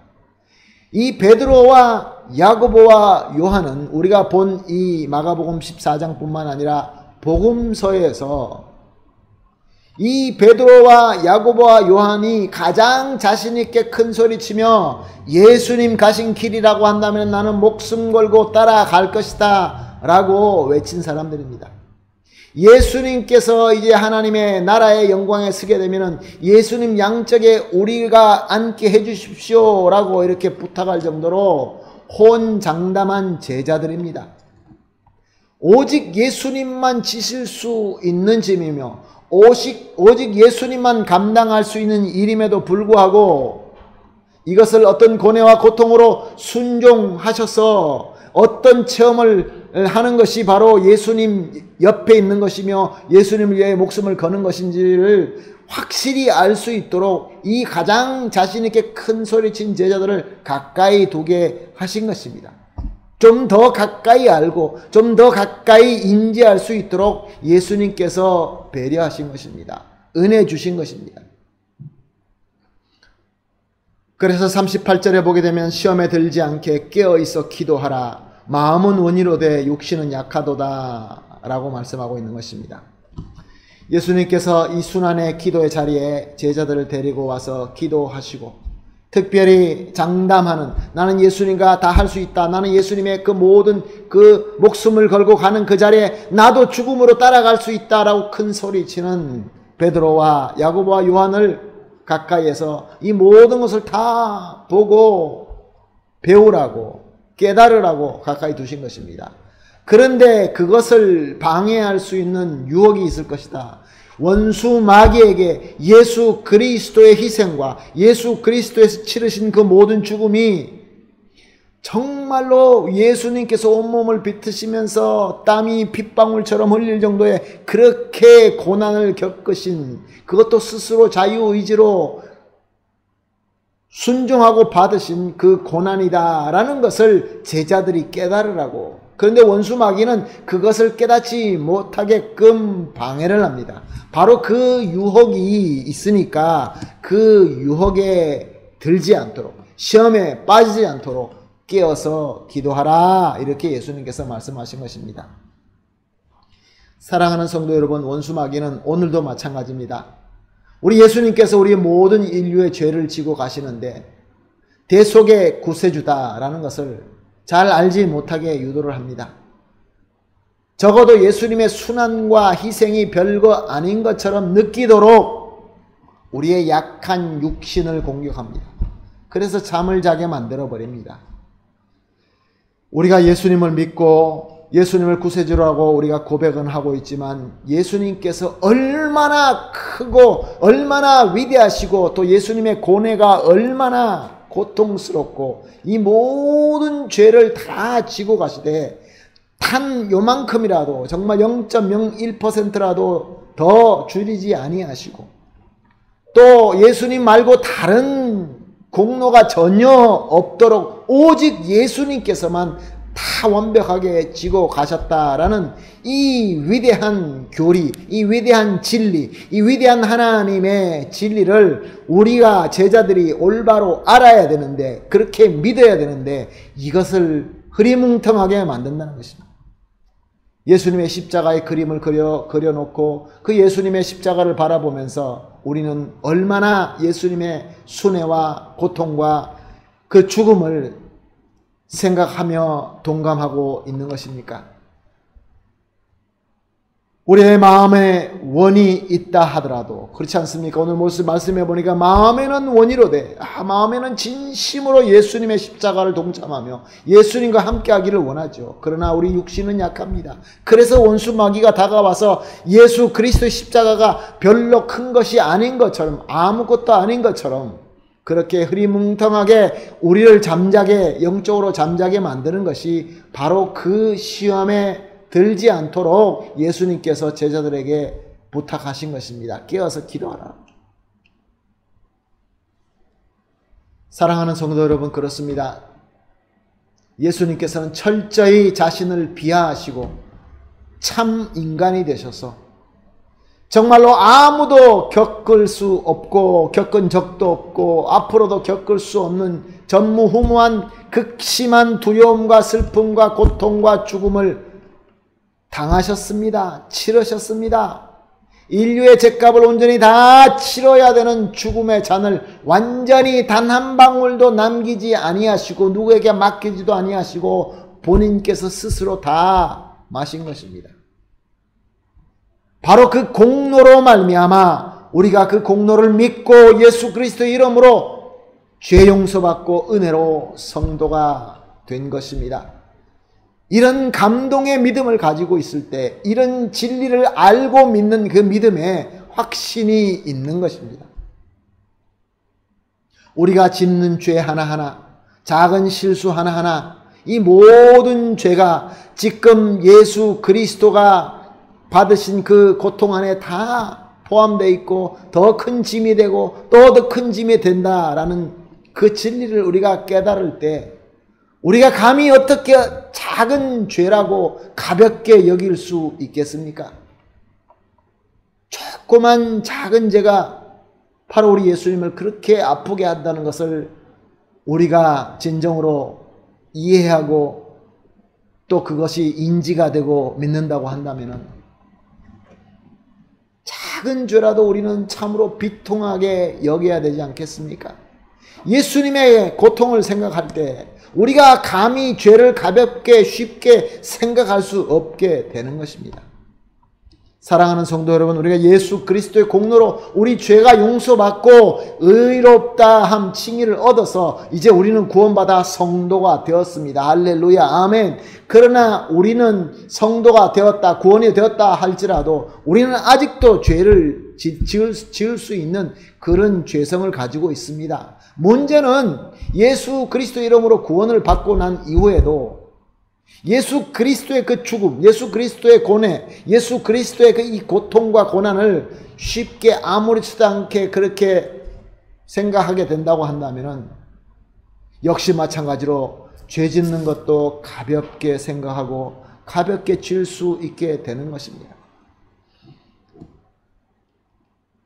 이 베드로와 야고보와 요한은 우리가 본 이 마가복음 14장뿐만 아니라 복음서에서 이 베드로와 야고보와 요한이 가장 자신있게 큰 소리치며 예수님 가신 길이라고 한다면 나는 목숨 걸고 따라갈 것이다 라고 외친 사람들입니다. 예수님께서 이제 하나님의 나라의 영광에 서게 되면은 예수님 양쪽에 우리가 앉게 해주십시오 라고 이렇게 부탁할 정도로 호언장담한 제자들입니다. 오직 예수님만 지실 수 있는 짐이며 오직 예수님만 감당할 수 있는 일임에도 불구하고 이것을 어떤 고뇌와 고통으로 순종하셔서 어떤 체험을 하는 것이 바로 예수님 옆에 있는 것이며 예수님을 위해 목숨을 거는 것인지를 확실히 알 수 있도록 이 가장 자신있게 큰 소리친 제자들을 가까이 두게 하신 것입니다. 좀 더 가까이 알고 좀 더 가까이 인지할 수 있도록 예수님께서 배려하신 것입니다. 은혜 주신 것입니다. 그래서 38절에 보게 되면 시험에 들지 않게 깨어있어 기도하라. 마음은 원이로되 육신은 약하도다 라고 말씀하고 있는 것입니다. 예수님께서 이 순환의 기도의 자리에 제자들을 데리고 와서 기도하시고 특별히 장담하는, 나는 예수님과 다 할 수 있다, 나는 예수님의 그 모든 그 목숨을 걸고 가는 그 자리에 나도 죽음으로 따라갈 수 있다라고 큰 소리치는 베드로와 야고보와 요한을 가까이에서 이 모든 것을 다 보고 배우라고 깨달으라고 가까이 두신 것입니다. 그런데 그것을 방해할 수 있는 유혹이 있을 것이다. 원수 마귀에게 예수 그리스도의 희생과 예수 그리스도에서 치르신 그 모든 죽음이 정말로 예수님께서 온몸을 비트시면서 땀이 핏방울처럼 흘릴 정도의 그렇게 고난을 겪으신, 그것도 스스로 자유의지로 순종하고 받으신 그 고난이다라는 것을 제자들이 깨달으라고. 그런데 원수 마귀는 그것을 깨닫지 못하게끔 방해를 합니다. 바로 그 유혹이 있으니까 그 유혹에 들지 않도록, 시험에 빠지지 않도록 깨어서 기도하라, 이렇게 예수님께서 말씀하신 것입니다. 사랑하는 성도 여러분, 원수 마귀는 오늘도 마찬가지입니다. 우리 예수님께서 우리 모든 인류의 죄를 지고 가시는데 대속의 구세주다라는 것을 잘 알지 못하게 유도를 합니다. 적어도 예수님의 순환과 희생이 별거 아닌 것처럼 느끼도록 우리의 약한 육신을 공격합니다. 그래서 잠을 자게 만들어 버립니다. 우리가 예수님을 믿고 예수님을 구세주로 하고 우리가 고백은 하고 있지만 예수님께서 얼마나 크고 얼마나 위대하시고 또 예수님의 고뇌가 얼마나 고통스럽고 이 모든 죄를 다 지고 가시되 단 요만큼이라도, 정말 0.01%라도 더 줄이지 아니하시고 또 예수님 말고 다른 공로가 전혀 없도록 오직 예수님께서만 다 완벽하게 지고 가셨다라는 이 위대한 교리, 이 위대한 진리, 이 위대한 하나님의 진리를 우리가 제자들이 올바로 알아야 되는데, 그렇게 믿어야 되는데 이것을 흐리뭉텅하게 만든다는 것입니다. 예수님의 십자가의 그림을 그려놓고 그 예수님의 십자가를 바라보면서 우리는 얼마나 예수님의 순애와 고통과 그 죽음을 생각하며 동감하고 있는 것입니까? 우리의 마음에 원이 있다 하더라도, 그렇지 않습니까? 오늘 말씀해 보니까 마음에는 원이로되, 마음에는 진심으로 예수님의 십자가를 동참하며 예수님과 함께하기를 원하죠. 그러나 우리 육신은 약합니다. 그래서 원수 마귀가 다가와서 예수 그리스도의 십자가가 별로 큰 것이 아닌 것처럼, 아무것도 아닌 것처럼 그렇게 흐리뭉텅하게 우리를 잠자게, 영적으로 잠자게 만드는 것이 바로 그 시험에 들지 않도록 예수님께서 제자들에게 부탁하신 것입니다. 깨어서 기도하라. 사랑하는 성도 여러분, 그렇습니다. 예수님께서는 철저히 자신을 비하하시고 참 인간이 되셔서 정말로 아무도 겪을 수 없고 겪은 적도 없고 앞으로도 겪을 수 없는 전무후무한 극심한 두려움과 슬픔과 고통과 죽음을 당하셨습니다. 치르셨습니다. 인류의 죗값을 온전히 다 치러야 되는 죽음의 잔을 완전히 단 한 방울도 남기지 아니하시고 누구에게 맡기지도 아니하시고 본인께서 스스로 다 마신 것입니다. 바로 그 공로로 말미암아 우리가 그 공로를 믿고 예수 그리스도의 이름으로 죄 용서받고 은혜로 성도가 된 것입니다. 이런 감동의 믿음을 가지고 있을 때, 이런 진리를 알고 믿는 그 믿음에 확신이 있는 것입니다. 우리가 짓는 죄 하나하나, 작은 실수 하나하나, 이 모든 죄가 지금 예수 그리스도가 받으신 그 고통 안에 다 포함되어 있고 더 큰 짐이 되고 또 더 큰 짐이 된다라는 그 진리를 우리가 깨달을 때 우리가 감히 어떻게 작은 죄라고 가볍게 여길 수 있겠습니까? 조그만 작은 죄가 바로 우리 예수님을 그렇게 아프게 한다는 것을 우리가 진정으로 이해하고 또 그것이 인지가 되고 믿는다고 한다면 작은 죄라도 우리는 참으로 비통하게 여겨야 되지 않겠습니까? 예수님의 고통을 생각할 때 우리가 감히 죄를 가볍게 쉽게 생각할 수 없게 되는 것입니다. 사랑하는 성도 여러분, 우리가 예수 그리스도의 공로로 우리 죄가 용서받고 의롭다함 칭의를 얻어서 이제 우리는 구원받아 성도가 되었습니다. 할렐루야, 아멘. 그러나 우리는 성도가 되었다, 구원이 되었다 할지라도 우리는 아직도 죄를 지을 수 있는 그런 죄성을 가지고 있습니다. 문제는 예수 그리스도 이름으로 구원을 받고 난 이후에도 예수 그리스도의 그 죽음, 예수 그리스도의 고뇌, 예수 그리스도의 그 이 고통과 고난을 쉽게 아무렇지도 않게 그렇게 생각하게 된다고 한다면은 역시 마찬가지로 죄 짓는 것도 가볍게 생각하고 가볍게 질 수 있게 되는 것입니다.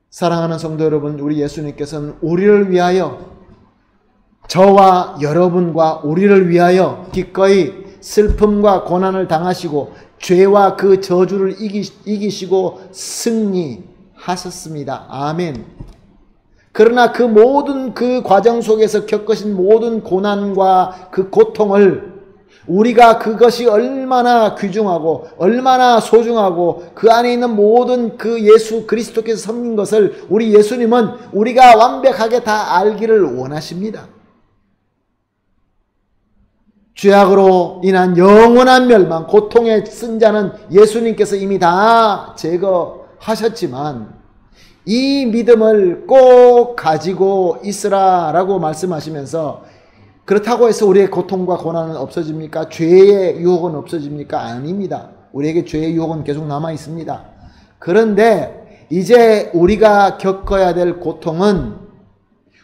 사랑하는 성도 여러분, 우리 예수님께서는 우리를 위하여, 저와 여러분과 우리를 위하여 기꺼이 슬픔과 고난을 당하시고 죄와 그 저주를 이기시고 승리하셨습니다. 아멘. 그러나 그 모든 그 과정 속에서 겪으신 모든 고난과 그 고통을 우리가 그것이 얼마나 귀중하고 얼마나 소중하고 그 안에 있는 모든 그 예수 그리스도께서 섬긴 것을 우리 예수님은 우리가 완벽하게 다 알기를 원하십니다. 죄악으로 인한 영원한 멸망, 고통에 쓴 자는 예수님께서 이미 다 제거하셨지만 이 믿음을 꼭 가지고 있으라라고 말씀하시면서, 그렇다고 해서 우리의 고통과 고난은 없어집니까? 죄의 유혹은 없어집니까? 아닙니다. 우리에게 죄의 유혹은 계속 남아 있습니다. 그런데 이제 우리가 겪어야 될 고통은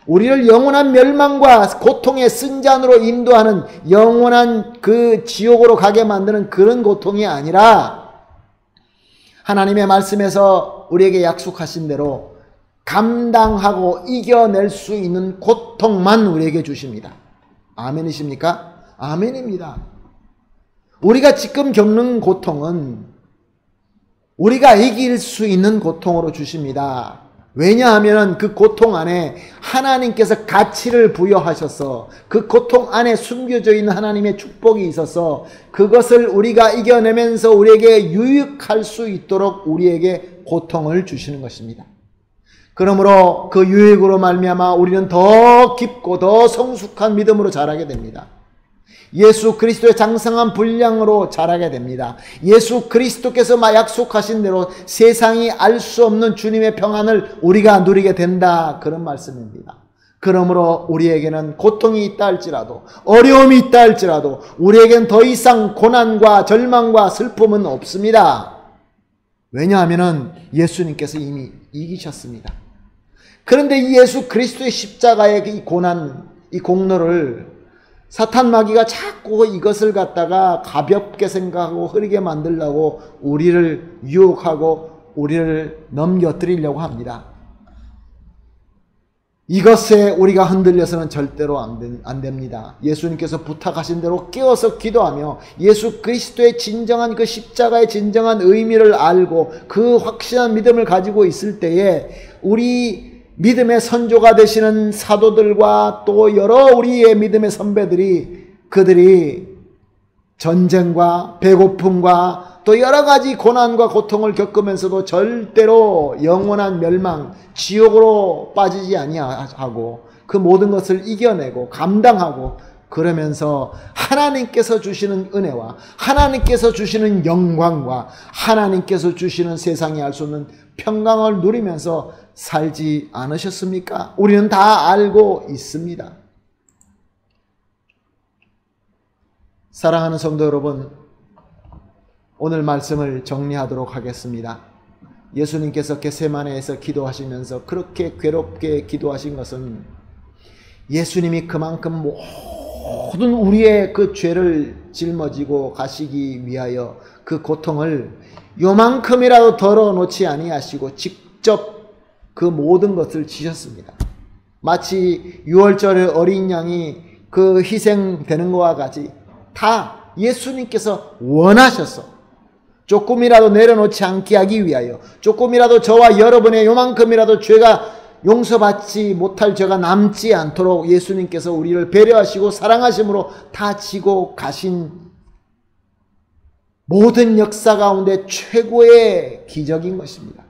우리를 영원한 멸망과 고통의 쓴잔으로 인도하는 영원한 그 지옥으로 가게 만드는 그런 고통이 아니라 하나님의 말씀에서 우리에게 약속하신 대로 감당하고 이겨낼 수 있는 고통만 우리에게 주십니다. 아멘이십니까? 아멘입니다. 우리가 지금 겪는 고통은 우리가 이길 수 있는 고통으로 주십니다. 왜냐하면 그 고통 안에 하나님께서 가치를 부여하셔서 그 고통 안에 숨겨져 있는 하나님의 축복이 있어서 그것을 우리가 이겨내면서 우리에게 유익할 수 있도록 우리에게 고통을 주시는 것입니다. 그러므로 그 유익으로 말미암아 우리는 더 깊고 더 성숙한 믿음으로 자라게 됩니다. 예수 그리스도의 장성한 분량으로 자라게 됩니다. 예수 그리스도께서 약속하신 대로 세상이 알 수 없는 주님의 평안을 우리가 누리게 된다, 그런 말씀입니다. 그러므로 우리에게는 고통이 있다 할지라도, 어려움이 있다 할지라도 우리에겐 더 이상 고난과 절망과 슬픔은 없습니다. 왜냐하면 예수님께서 이미 이기셨습니다. 그런데 이 예수 그리스도의 십자가의 이 고난, 이 공로를 사탄 마귀가 자꾸 이것을 갖다가 가볍게 생각하고 흐리게 만들려고 우리를 유혹하고 우리를 넘겨뜨리려고 합니다. 이것에 우리가 흔들려서는 절대로 안 됩니다. 예수님께서 부탁하신 대로 깨어서 기도하며 예수 그리스도의 진정한 그 십자가의 진정한 의미를 알고 그 확실한 믿음을 가지고 있을 때에 우리 믿음의 선조가 되시는 사도들과 또 여러 우리의 믿음의 선배들이, 그들이 전쟁과 배고픔과 또 여러 가지 고난과 고통을 겪으면서도 절대로 영원한 멸망, 지옥으로 빠지지 아니하고 그 모든 것을 이겨내고 감당하고, 그러면서 하나님께서 주시는 은혜와 하나님께서 주시는 영광과 하나님께서 주시는 세상이 알 수 없는 평강을 누리면서 살지 않으셨습니까? 우리는 다 알고 있습니다. 사랑하는 성도 여러분, 오늘 말씀을 정리하도록 하겠습니다. 예수님께서 겟세마네에서 기도하시면서 그렇게 괴롭게 기도하신 것은 예수님이 그만큼 모든 우리의 그 죄를 짊어지고 가시기 위하여 그 고통을 요만큼이라도 덜어놓지 아니하시고 직접 그 모든 것을 지셨습니다. 마치 6월절에 어린 양이 그 희생되는 것과 같이 다 예수님께서 원하셔서 조금이라도 내려놓지 않게 하기 위하여, 조금이라도 저와 여러분의 요만큼이라도 죄가 용서받지 못할 죄가 남지 않도록 예수님께서 우리를 배려하시고 사랑하심으로 다 지고 가신 모든 역사 가운데 최고의 기적인 것입니다.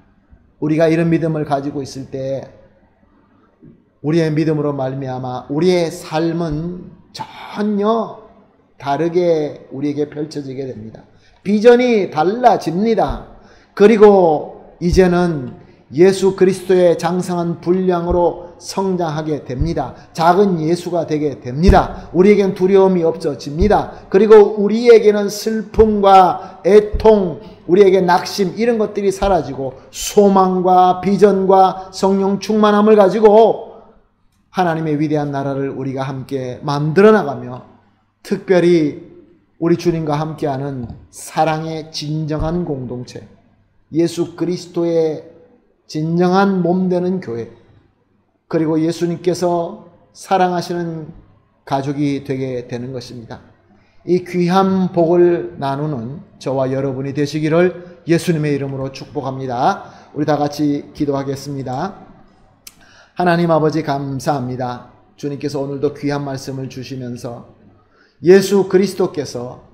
우리가 이런 믿음을 가지고 있을 때 우리의 믿음으로 말미암아 우리의 삶은 전혀 다르게 우리에게 펼쳐지게 됩니다. 비전이 달라집니다. 그리고 이제는 예수 그리스도의 장성한 분량으로 성장하게 됩니다. 작은 예수가 되게 됩니다. 우리에겐 두려움이 없어집니다. 그리고 우리에게는 슬픔과 애통, 우리에게 낙심, 이런 것들이 사라지고 소망과 비전과 성령 충만함을 가지고 하나님의 위대한 나라를 우리가 함께 만들어 나가며 특별히 우리 주님과 함께하는 사랑의 진정한 공동체, 예수 그리스도의 진정한 몸되는 교회, 그리고 예수님께서 사랑하시는 가족이 되게 되는 것입니다. 이 귀한 복을 나누는 저와 여러분이 되시기를 예수님의 이름으로 축복합니다. 우리 다 같이 기도하겠습니다. 하나님 아버지 감사합니다. 주님께서 오늘도 귀한 말씀을 주시면서 예수 그리스도께서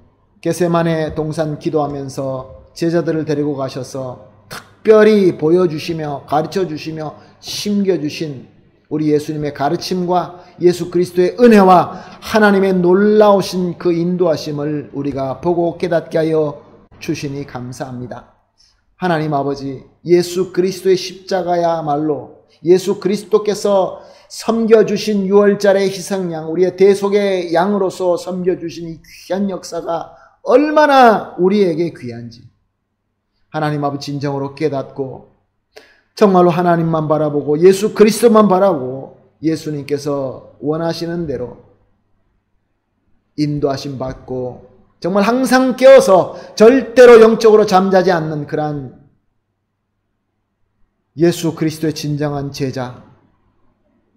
겟세마네 동산 기도하면서 제자들을 데리고 가셔서 특별히 보여주시며 가르쳐주시며 심겨주신 우리 예수님의 가르침과 예수 그리스도의 은혜와 하나님의 놀라우신 그 인도하심을 우리가 보고 깨닫게 하여 주시니 감사합니다. 하나님 아버지, 예수 그리스도의 십자가야말로 예수 그리스도께서 섬겨주신 6월절의 희생양, 우리의 대속의 양으로서 섬겨주신 이 귀한 역사가 얼마나 우리에게 귀한지 하나님 아버지 진정으로 깨닫고 정말로 하나님만 바라보고 예수 그리스도만 바라보고 예수님께서 원하시는 대로 인도하심 받고 정말 항상 깨어서 절대로 영적으로 잠자지 않는 그러한 예수 그리스도의 진정한 제자,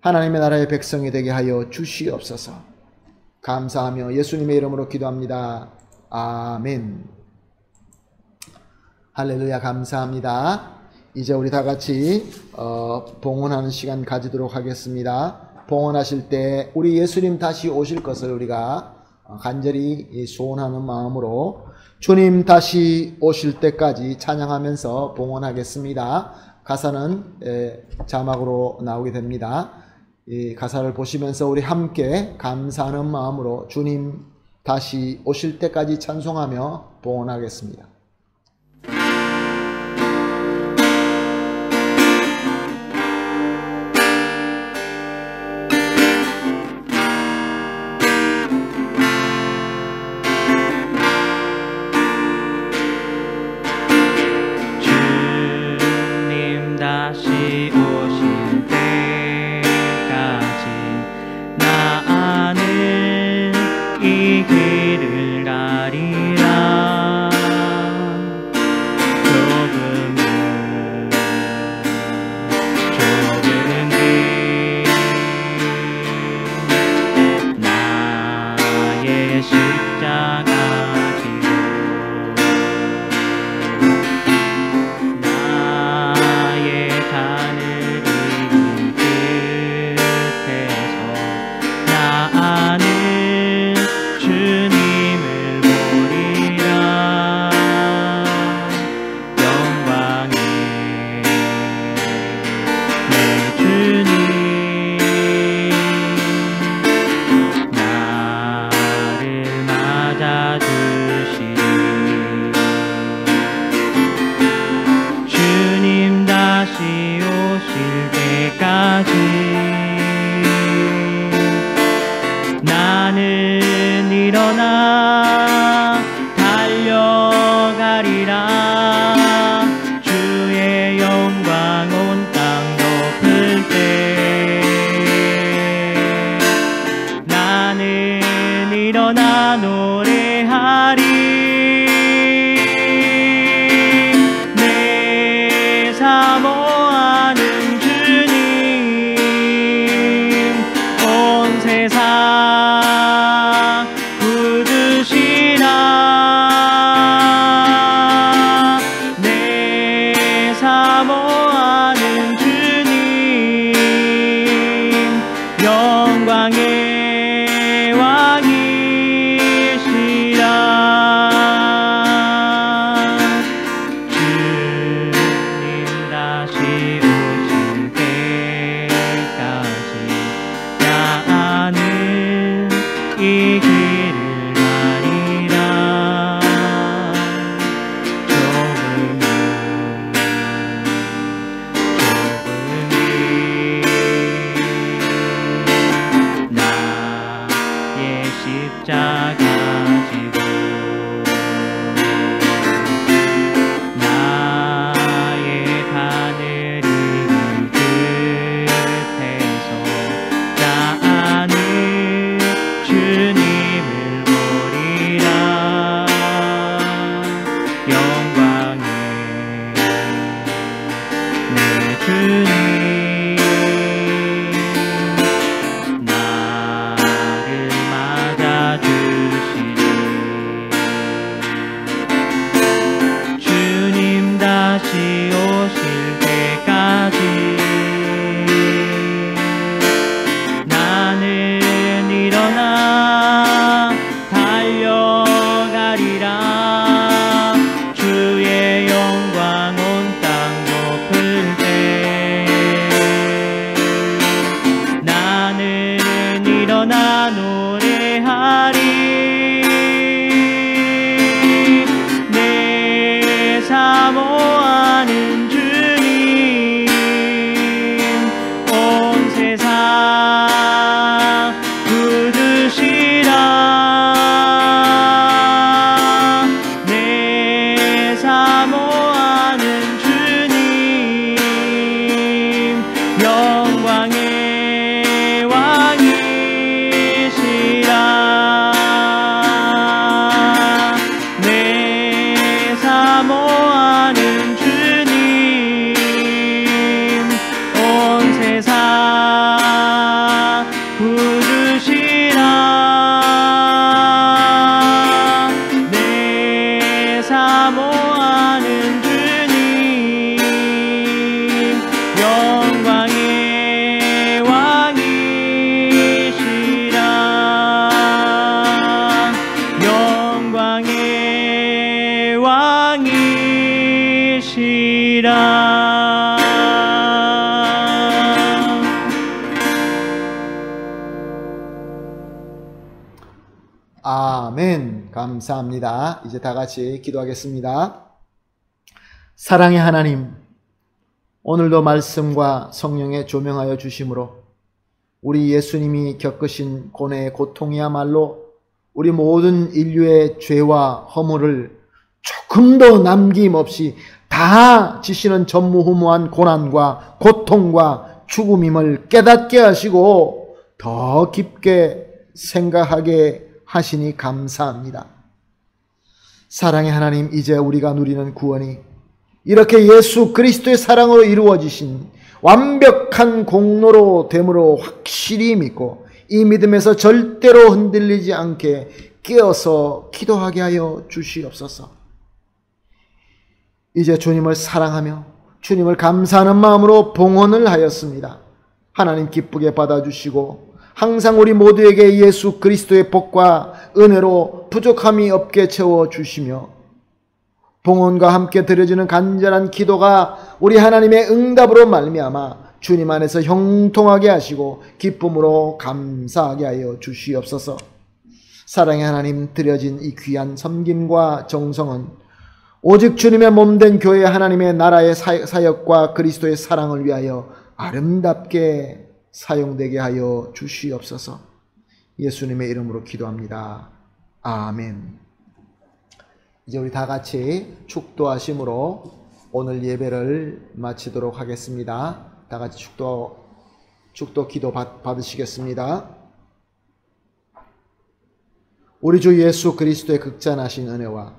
하나님의 나라의 백성이 되게 하여 주시옵소서. 감사하며 예수님의 이름으로 기도합니다. 아멘. 할렐루야. 감사합니다. 이제 우리 다 같이 봉헌하는 시간 가지도록 하겠습니다. 봉헌하실 때 우리 예수님 다시 오실 것을 우리가 간절히 소원하는 마음으로 주님 다시 오실 때까지 찬양하면서 봉헌하겠습니다. 가사는 자막으로 나오게 됩니다. 이 가사를 보시면서 우리 함께 감사하는 마음으로 주님 다시 오실 때까지 찬송하며 봉헌하겠습니다. 다시 오실 때까지 나는 이 길을 가리라. 조금 뒤 나의 십자가 지고 나의 가는 다시 오실 때까지 나는 일어나 달려가리라. 주의 영광 온 땅 덮을 때 나는 일어나 노래하리. 내 사모하는 주님 온 세상 부르시라. 내 사모하는 주님 영광의 왕이시라. 내 사모하는 주님 온 세상 부르시라. 내 사모하는 주님 영광의 왕이시라. 영광의 왕이시라. 아멘. 감사합니다. 이제 다 같이 기도하겠습니다. 사랑의 하나님, 오늘도 말씀과 성령에 조명하여 주심으로 우리 예수님이 겪으신 고뇌의 고통이야말로 우리 모든 인류의 죄와 허물을 조금도 남김없이 다 지시는 전무후무한 고난과 고통과 죽음임을 깨닫게 하시고 더 깊게 생각하게 하시니 감사합니다. 사랑의 하나님, 이제 우리가 누리는 구원이 이렇게 예수 그리스도의 사랑으로 이루어지신 완벽한 공로로 됨으로 확실히 믿고 이 믿음에서 절대로 흔들리지 않게 깨어서 기도하게 하여 주시옵소서. 이제 주님을 사랑하며 주님을 감사하는 마음으로 봉헌을 하였습니다. 하나님 기쁘게 받아주시고 항상 우리 모두에게 예수 그리스도의 복과 은혜로 부족함이 없게 채워주시며 봉헌과 함께 드려지는 간절한 기도가 우리 하나님의 응답으로 말미암아 주님 안에서 형통하게 하시고 기쁨으로 감사하게 하여 주시옵소서. 사랑의 하나님, 드려진 이 귀한 섬김과 정성은 오직 주님의 몸된 교회 하나님의 나라의 사역과 그리스도의 사랑을 위하여 아름답게 사용되게 하여 주시옵소서. 예수님의 이름으로 기도합니다. 아멘. 이제 우리 다 같이 축도하심으로 오늘 예배를 마치도록 하겠습니다. 다 같이 축도 기도 받으시겠습니다. 우리 주 예수 그리스도의 극찬하신 은혜와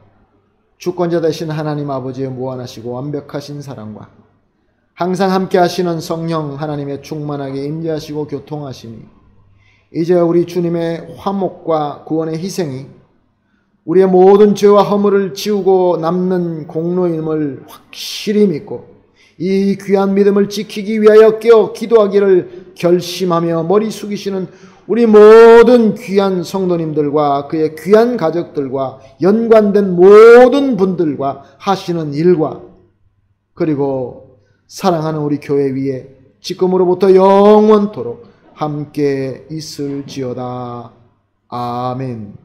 주권자 되신 하나님 아버지의 무한하시고 완벽하신 사랑과 항상 함께 하시는 성령 하나님의 충만하게 임재하시고 교통하시니 이제 우리 주님의 화목과 구원의 희생이 우리의 모든 죄와 허물을 지우고 남는 공로임을 확실히 믿고 이 귀한 믿음을 지키기 위하여 깨어 기도하기를 결심하며 머리 숙이시는 우리 모든 귀한 성도님들과 그의 귀한 가족들과 연관된 모든 분들과 하시는 일과 그리고 사랑하는 우리 교회 위에 지금으로부터 영원토록 함께 있을지어다. 아멘.